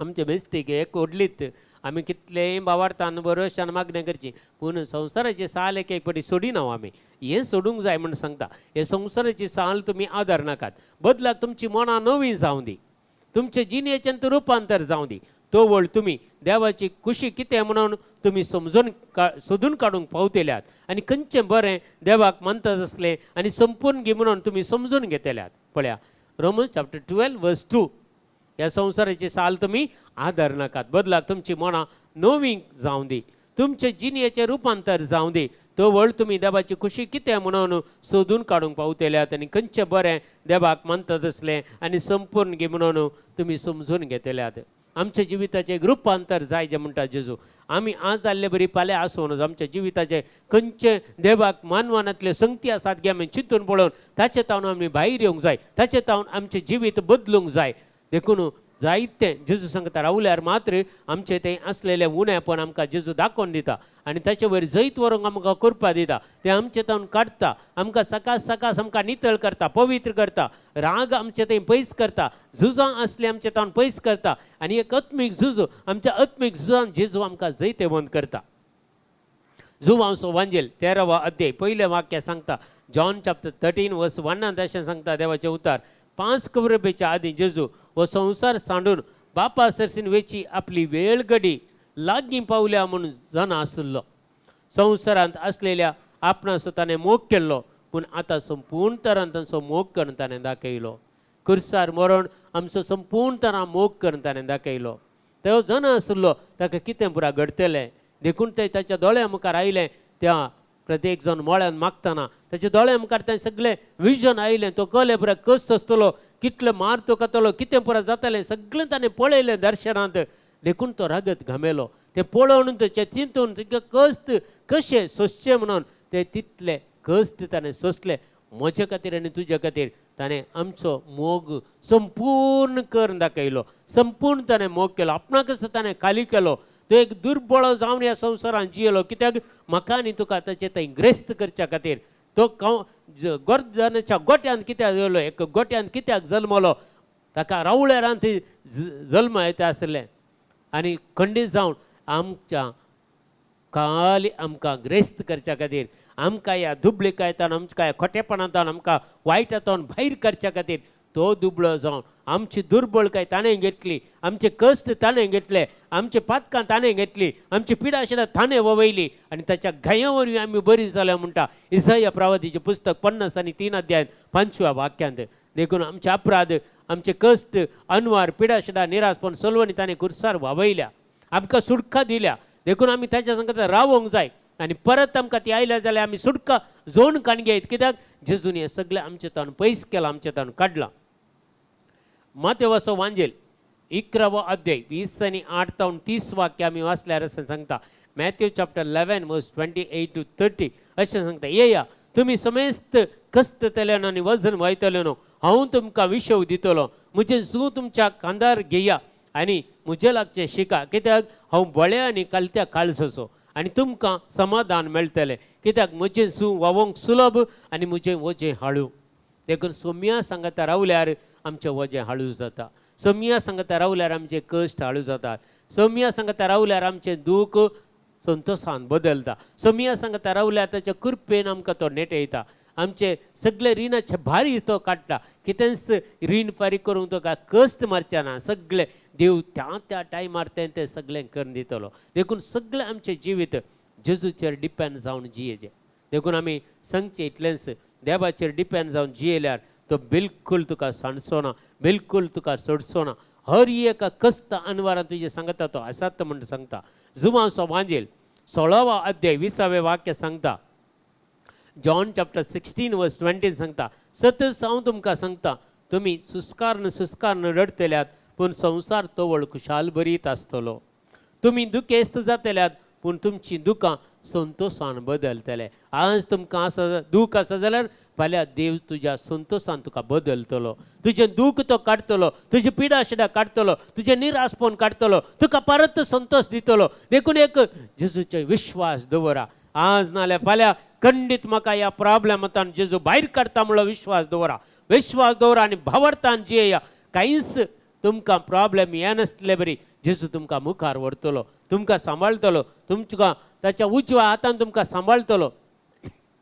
आमचे बेस्तीक एक ओडलीत आमी कितलेय बावार्थान बरोशान मागणें करची पूण संवसाराची साल एक पटी सोडिना आमी हें सोडूंक जाय म्हण सांगता. हे संवसाराची साल तुमी आदार नाकात, बदलाक तुमची मनां नवीं जावं दी, तुमचे जिणेचें रुपांतर जावं दी. तो वळ तुमी देवाची खुशी कितें म्हणून तुमी सोदून काडूंक पावतेल्यात आनी खंयचें बरें देवाक मानतात आसलें आनी संपूर्ण घे म्हणून तुमी समजून घेतल्यात. पळया रोमन्स चॅप्टर 12 वर्स 2. ह्या संवसाराची साल तुमी आदार नाकात, बदलाक तुमची मनां नवीं जावं दी, तुमचे जिणेचें रुपांतर जावं दी. तो वळ तुमी देवाची खुशी कितें म्हणून सोदून काडूंक पावतेल्यात आनी खंयचें बरें देवाक मानतात आसलें आनी संपूर्ण घे म्हणून तुमी समजून घेतल्यात. आमच्या जिविताचें एक रुपांतर जाय जें म्हणटा जेजू. आमी आज जाल्ले बरी फाल्यां आसून आमच्या जिविताचे खंयचे देवाक मानवानांतल्यो संगती आसात गे आमी चिंतून पळोवन ताचे तावन आमी भायर येवंक जाय, ताचे तावन आमचें जिवीत बदलूंक जाय. देखून जायतें जेजू सांगता रावल्यार मात्र आमचें तें आसलेलें उणेपण आमकां जेजू दाखोवन दिता आनी ताचे वयर जैत व्हरूंक आमकां करपा दिता. तें आमचें तावन काडटा, आमकां सकास सकास आमकां नितळ करता, पवित्र करता, राग आमचें तें पयस करता, झुजां आसलीं आमचें तावन पयस करता आनी एक आत्मीक झूज आमच्या आत्मीक झुजान जेजू आमकां जैतेवंत करता. जुवांचो वांजेल 13वा अध्याय पयलें वाक्य सांगता. जॉन चॅप्टर 13 वर्स 1 अशें सांगता देवाचें उतार. 5 कबरेच्या आदीं जेजू हो संवसार सांडून बापा सरसीन वेची आपली वेळ घडी लागीं पावल्या म्हणून जाणा आसलो. संवसारांत आसलेल्या आपणाचो ताणें मोग केल्लो पूण आतां संपूर्ण तरान तांचो मोग करून ताणें दाखयलो. खुर्सार मरण आमचो संपूर्ण तरान मोग करून ताणें दाखयलो. तो जाणा आसलो ताका कितें पुरा घडतलें. देखून तें ताच्या दोळ्या मुखार आयलें. त्या प्रत्येक जण मोळ्यान मागतना ताच्या दोळ्या मुखार तें सगळें विजन आयलें. तो कळ्ळें पुरा कस आसतलो, कितलो मार तो खातलो, कितें पुरा जातालें सगळें ताणें पळयलें दर्शनांत. देखून तो रागत घामेलो. तें पळोवन तें चिंतून तिका कश्ट कशें सोंसचें म्हणून तें तितले कश्ट ताणें सोंसले. म्हजे खातीर आनी तुजे खातीर ताणें आमचो मोग संपूर्ण करून दाखयलो, संपूर्ण ताणें मोग केलो, आपणाकच ताणें खाली केलो. तो एक दुर्बळ जावन ह्या संवसारांत जियेलो. कित्याक म्हाका आनी तुका ताचे थंय ग्रेस्त करच्या खातीर. तो गर्दनाच्या गोट्यान कित्याक येयलो, एक गोट्यान कित्याक जल्मलो, ताका रावळ्यारान थंय जल्म येता आसलें आनी खंडीत जावन आमच्या खाली आमकां ग्रेस्त करच्या खातीर, आमकां ह्या दुबळेकायेतान, आमच्या खोटेपणांतान, आमकां वायटांतान भायर काडच्या खातीर तो दुबळो जावन आमची दुर्बळकाय ताणें घेतली, आमचे कश्ट ताणें घेतले, आमचे पातकां ताणें घेतली, आमची पिडा शिडा ताणें ववयली आनी ताच्या गाया वरवीं आमी बरी जाल्या म्हणटा इसाया प्रवादीचें पुस्तक 50 आनी 3 अध्यायात 5व्या वाक्यांत. देखून आमचे अपराध, आमचे कश्ट, अनवार, पिडा शिडा, निराशपण सलवणी ताणें खुर्सार व्हावयल्या, आमकां सुटका दिल्या. देखून आमी ताच्या संगत रावोंक जाय आनी परत आमकां ती आयल्या जाल्यार आमी सुटका जोड काणगेत. कित्याक जेजून हें सगळें आमचे तावन पयस केलां, आमचे तावन काडलां. मातेवाचो वांजेल 11वा अध्याय 20 आनी 8 तावन 30 वाक्य आमी वाचल्यार अशें सांगता. मॅथ्यू चॅप्टर 11 वर्स 28 to 30 अशें सांगता. येया तुमी समेस्त कस्ततल्यान आनी वजन वयतल्यान हांव तुमकां विशव दितलो. म्हजें जू तुमच्या कांदार घेया आनी म्हजे लागचें शिका. कित्याक हांव बळ्या आनी कालत्या काळजाचो आनी तुमकां समाधान मेळटलें. कित्याक म्हजें जू वावोंक सुलभ आनी म्हजें वजें हाळू. देखून सोम्या सांगता रावल्यार आमचें वजें हाळू जाता. सोम्या सांगता रावल्यार आमचे कश्ट हाळू जातात. सोम्या सांगता रावल्यार आमचें दूख संतोशान बदलता. सोम्या सांगता रावल्यार ताच्या कृपेन आमकां तो नेटयता. आमचे सगळे रिणाचे भारी तो काडटा. कितेंच रीण फारीक करूंक तो कश्ट मारचे ना. सगळे देव त्या टायमार तें सगळें करून दितलो. देखून सगळें आमचें जिवीत जेजूचेर डिपेंड जावन जियेचें. देखून आमी सांगचें इतलेंच, देवाचेर डिपेंड जावन जियेल्यार तो बिलकुल तुका सांडचो ना, बिलकुल तुका सोडचो ना. हर एका कस्त अनवारान तुजें सांगता तो आसात म्हण सांगता. जुवांचो वांजेल 16वा अध्याय 20वें वाक्य सांगता. जॉन चॅप्टर 16 वर्स 20 सांगता. सतत हांव तुमकां सांगता तुमी सुस्कारन रडतल्यात पूण संवसार तोवळ खुशाल बरीत आसतलो. तुमी दुखेस्त जातल्यात पूण तुमची दुखां संतोशान बदलतले. आज तुमकां दूख आसा जाल्यार फाल्यां देव तुज्या संतोशान तुका बदलतलो. तुजें दूख तो काडटलो, तुजी पिडा शिडा काडटलो, तुजें निराशपण काडटलो, तुका परत संतोश दितलो. देखून एक जेजूचे विश्वास दवरा. आज नाल्यार फाल्यां खंडीत म्हाका ह्या प्रॉब्लेमांतल्यान जेजू भायर काडटा म्हणलो विश्वास दवरा. विश्वास दवरा आनी भावार्थान जियेया. कांयच तुमकां प्रॉब्लेम ये नासले बरी जेजू तुमकां मुखार व्हरतलो, तुमकां सांबाळटलो, तुमकां ताच्या उजव्या हातान तुमकां सांबाळटलो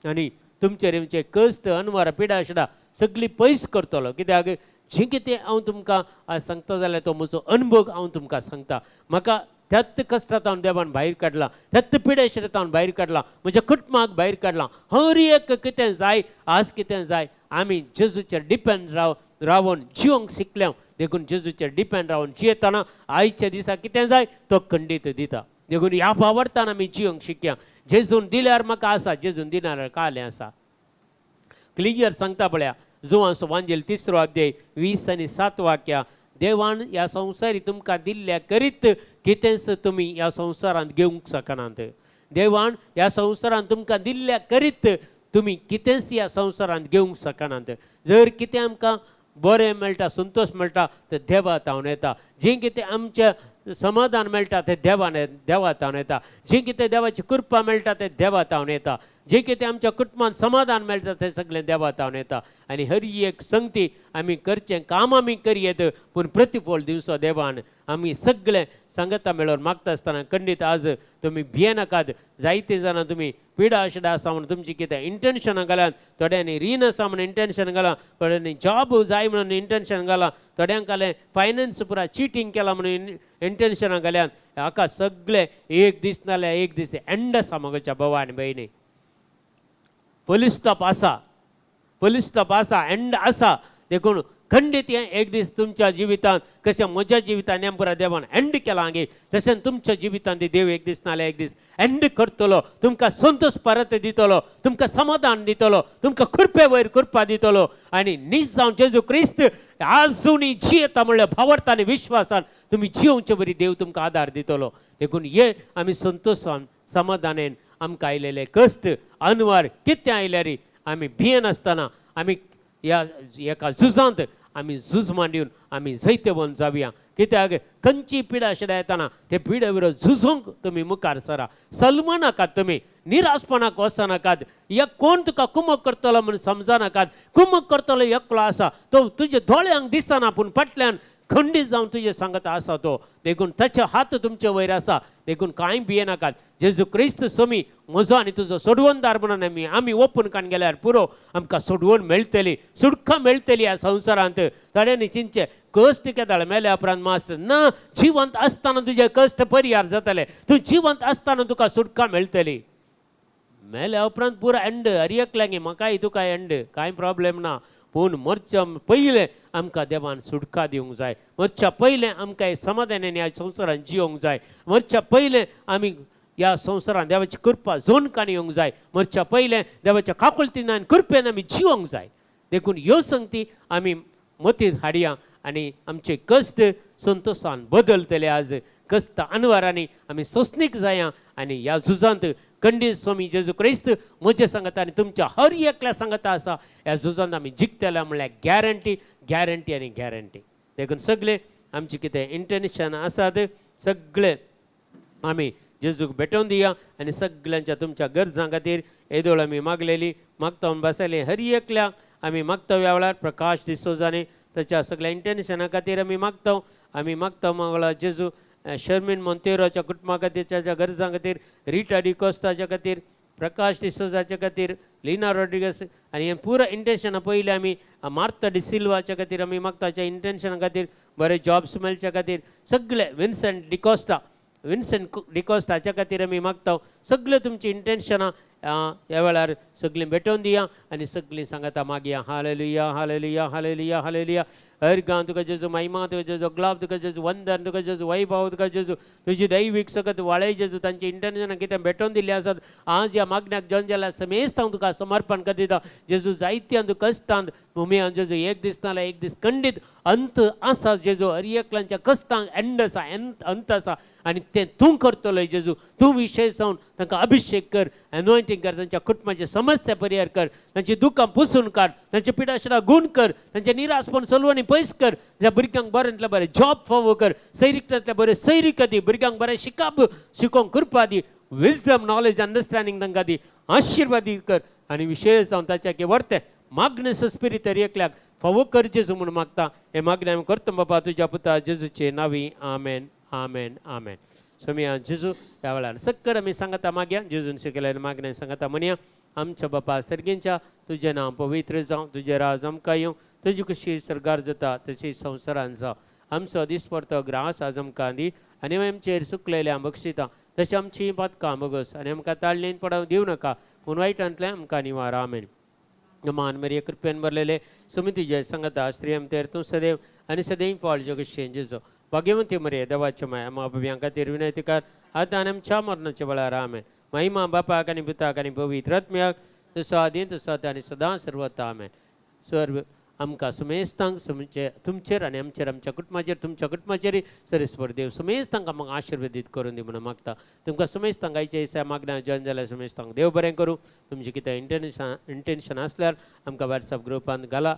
आनी तुमचे कश्ट अनवर पिडा शिडा सगळी पयस करतलो. कित्याक जें कितें हांव तुमकां आज सांगता जाल्यार तो म्हजो अनुभव हांव तुमकां सांगता. म्हाका त्यात कश्टांत देवान भायर काडला, त्यात पिडे शिडांत भायर काडला, म्हज्या कुटुंबाक भायर काडला. हर एक कितें जाय आज कितें जाय आमी जेजूचेर डिपेंड रावन जिवंक शिकल्या. देखून जेजूचेर डिपेंड रावन जियेतना आयच्या दिसा कितें जाय तो खंडीत दिता. देखून ह्या वावरताना आमी जिवंक शिकया. जेजून दिल्यार म्हाका आसा, जेजून दिनार कालें आसा. क्लियर सांगता पळया जोवांचो वांजेल 3रो अध्याय 20 आनी 7 वाक्या. देवान ह्या संवसारी तुमकां दिल्ल्या करीत कितेंच तुमी ह्या संवसारांत घेवंक शकनात. देवान ह्या संवसारांत तुमकां दिल्ल्या करीत तुमी कितेंच ह्या संवसारांत घेवंक शकनात. जर कितें आमकां बरें मेळटा, संतोश मेळटा तें देवातावन येता. जें कितें आमचें समाधान मेळटा तें देवातावन येता. जें कितें देवाची कृपा मेळटा तें देवातावन येता. जें कितें आमच्या कुटुंबांत समाधान मेळटा तें सगळें देवातावन येता. आनी हर एक संगती आमी करचें काम आमी करयेत, पूण प्रतिफळ दिवचो देवान. आमी सगळे सांगता मेळोन मागता आसतना खंडीत आज तुमी भियेनाकात. जायते जाणां तुमी पिडा शिडा आसा म्हणून तुमची कितें इंटेन्शनां घालात. थोड्यांनी रीण आसा म्हणून इंटेन्शन घाला, थोड्यांनी जॉब जाय म्हणून इंटेन्शन घाला, थोड्यांक जालें फायनान्स पुरा चिटींग केला म्हणून इंटेन्शनां घाल्यात. हाका सगळे एक दीस नाल्यार एक दीस एंड आसा मगोच्या भावा आनी भयणी. पुलीस स्टॉप आसा, एंड आसा. देखून खंडीत हें एक दीस तुमच्या जिवितांत कशें म्हज्या जिवितांत हें पुरा देवान एंड केलां गे तशें तुमच्या जिवितांत देव एक दीस नाल्यार एक दीस एंड करतलो. तुमकां संतोश परत दितलो, तुमकां समाधान दितलो, तुमकां कृपे वयर कृपा दितलो. आनी नीज जावन जेजू क्रिस्त आजुनी जियेता म्हणल्यार भावार्थान विश्वासान तुमी जिवचे बरी देव तुमकां आदार दितलो. देखून हे आमी संतोशान समाधानेन आमकां आयलेले कश्ट अनवर कितें आयल्यार आमी भियेनासतना आमी ह्या एका झुजांत आमी झूज मांडिवन आमी जैते वन जावया. कित्याक खंयची पिडा शिडा येताना ते पिडे विरोध झुजूंक तुमी मुखार सरा. सलमनाकात, तुमी निराशपणाक वचनाकात. एक कोण तुका कुमक करतलो म्हणून समजनाकात. कुमक करतलो एकलो आसा तो तुजे दोळ्यांक दिसना पूण फाटल्यान खंडीत जावन तुजे सांगता आसा तो. देखून ताचे हात तुमचे वयर आसा. देखून कांय भियेनाकात. जेजू क्रिस्त सोमी म्हजो आनी तुजो सोडवणदार म्हणून आमी ओपून काण गेल्यार पुरो आमकां सोडवण मेळटली, सुटका मेळटली ह्या संवसारांत. थोड्यांनी चिंतचे कश्ट केताळे मेल्या उपरांत मास्तर ना, जिवंत आसतना तुजे कश्ट परिहार जातले. तूं जिवंत आसतना तुका सुटका मेळटली. मेल्या उपरांत पुरो एंड हर एकल्यागे म्हाकाय तुका एंड कांय प्रॉब्लेम ना. पूण मरच्या पयलें आमकां देवान सुटका दिवंक जाय. मरच्या पयलें आमकां समाधानान ह्या संवसारांत जिवंक जाय. मरच्या पयलें आमी ह्या संवसारांत देवाची कृपा जोनकान येवंक जाय. मरच्या पयलें देवाच्या काकुळतिनान कृपेन आमी जिवंक जाय. देखून ह्यो संगती आमी मतींत हाडया आनी आमचे कश्ट संतोशान बदलतले. आज कश्ट अनवरांनी आमी सोंसणीक जाया आनी ह्या झुजांत खंडीत स्वामी जेजू क्रिस्त म्हजे सांगता आनी तुमच्या हर एकल्या सांगता आसा. ह्या झुजांत आमी जिखतले म्हणल्यार गॅरंटी गॅरंटी आनी गॅरंटी. देखून सगळे आमचे कितें इंटेन्शन आसात सगळे आमी जेजूक भेटोवन दिया आनी सगळ्यांच्या तुमच्या गरजां खातीर येदोळ आमी मागलेली मागता बसले. हर एकल्याक आमी मागता ह्या वेळार प्रकाश दिसोजाने ताच्या सगळ्या इंटेन्शना खातीर आमी मागता मागला जेजू शर्मिन मोंतेरोच्या कुटुंबा खातीर, ताच्या गरजां खातीर, रिटा डिकोस्ताच्या खातीर, प्रकाश डिसोजाच्या खातीर, लिना रॉड्रिगस आनी हें पुरो इंटेन्शना पयलीं आमी मार्ता डिसिल्वाच्या खातीर आमी मागताच्या इंटेन्शना खातीर, बरे जॉब्स मेळच्या खातीर, सगळे विन्सेंट डिकोस्टाच्या खातीर आमी मागता. सगळे तुमची इंटेन्शनां ह्या वेळार सगळीं भेटोवन दिया आनी सगळीं सांगता मागया. Hallelujah hallelujah hallelujah hallelujah. हर गांव तुका जेजू महिमा, तुका जेजू ग्लाब, तुका जेजू वंदन, तुका जेजू वैभव, तुका जेजू तुजी दैवीक सकत वाळय जेजू तांची इंटेन्शनां कितें भेटोवन दिल्लीं आसात. आज ह्या मागण्याक जॉइन जाल्यार समेस्त हांव तुका समर्पण करता. जेजू जायत्यांत कश्टांत उमेद जेजू एक दीस नाल्यार एक दीस खंडीत अंत आसा. जेजू हर एकल्यांच्या कश्टांक एंड आसा, अंत आसा आनी तें तूं करतलो. जेजू तूं विशय जावन तांकां अभिषेक कर, एनॉयंटींग कर, तांच्या कुटुंबाची समस्या परिहार कर, तांची दुखां पुसून काड, तांची पिडाशिडा गूण कर, तांचे निराशपण सलवणी पयस कर. त्या भुरग्यांक बऱ्यांतले बरें जॉब फावो कर, सैरिकांतले बरें सैरीक दी, भुरग्यांक बरें शिकोवंक कृपा दी, विजडम नॉलेज अंडरस्टँडींग तांकां दी, आशिर्वादी कर आनी विशेश जावन ताच्या की व्हरते मागणेस स्पिरितर एकल्याक फावो करचेच म्हणून मागता हे मागणे आमी करता बाबा तुज्या पुता जेजूचे नावी आमेन आमेन आमेन. सो मी जेजू ह्या वेळार सक्कर आमी सांगता मागया जेजून शिकयलेल्या मागण्या सांगता म्हणया आमच्या बापा सर्गेंच्या तुजें नांव पवित्र जावं तुजें राज आमकां येवं तुजी कशी सरकार जाता तशी संवसारान जावं आमचो दिसपडतो ग्रास आज आमकां दी आनी आमचेर सुकलेल्या बक्षिता तशी आमची पातकां बगस आनी आमकां ताळणेन पडूंक दिवं नाका पूण वायटांतल्यान आमकां निवार आमेन. मान मरी कृपेन भरलेले सुमितीजे सांगता श्री आमतेर तूं सदैव आनी सदैव पाळ जगतशें जेजो भाग्यवंती मरे देवाच्या माया मा बाबी कर विनंतीकार आतां आनी आमच्या मरणाच्या वेळार आमेन. महिमा बापाक आनी पिताक आनी पवित्र आत्म्याक तसो आदी तसो आतां आनी सदां सर्वता आमेन. सर्व आमकां सुमेस्तांक तुमचेर आनी आमचेर आमच्या कुटुंबाचेर तुमच्या कुटुंबाचेर सरेस्वर देव सुमेस्तांक आमकां आशिर्वादीत करून दी म्हणून मागता. तुमकां सुमेस्तांक आयच्या दिसा मागण्या जॉइन जाल्यार सुमेस्तांक देव बरें करूं. तुमचें कितें इंटेन्शन आसल्यार आमकां वॉट्सॅप ग्रुपान घाला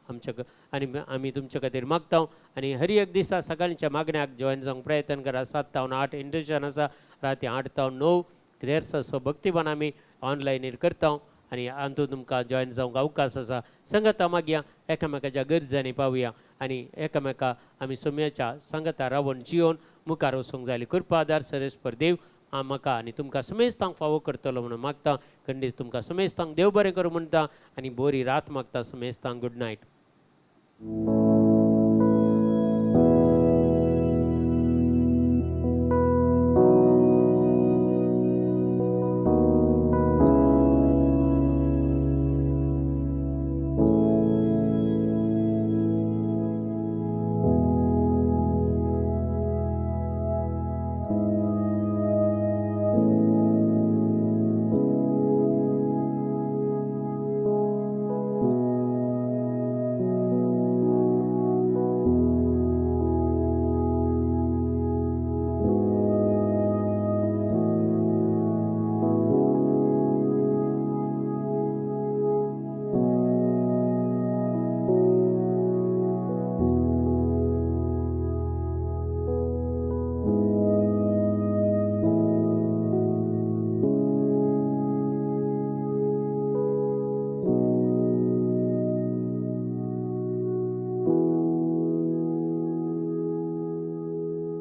आमच्या आनी आमी तुमचे खातीर मागता. आनी हर एक दिसा सकाळच्या मागण्याक जॉइन जावंक प्रयत्न करा. 7 तावन 8 इंटेन्शन आसा राती 8 तावन 9 देरसा सो भक्तीबान आमी ऑनलायनीर करता आनी हातूंत तुमकां जॉइन जावंक अवकाश आसा. सांगाता मागया एकामेकाच्या गरजांनी पावया आनी एकामेका आमी सुम्याच्या सांगाता रावन जिवन मुखार वचूंक जाली. कृपा आदार सरेस्पर देव म्हाका आनी तुमकां सुमेस्तांक फावो करतलो म्हणून मागता. खंडीत तुमकां सुमेस्तांक देव बरें करूं म्हणटा आनी बरी रात मागता सुमेस्तांक. Good night.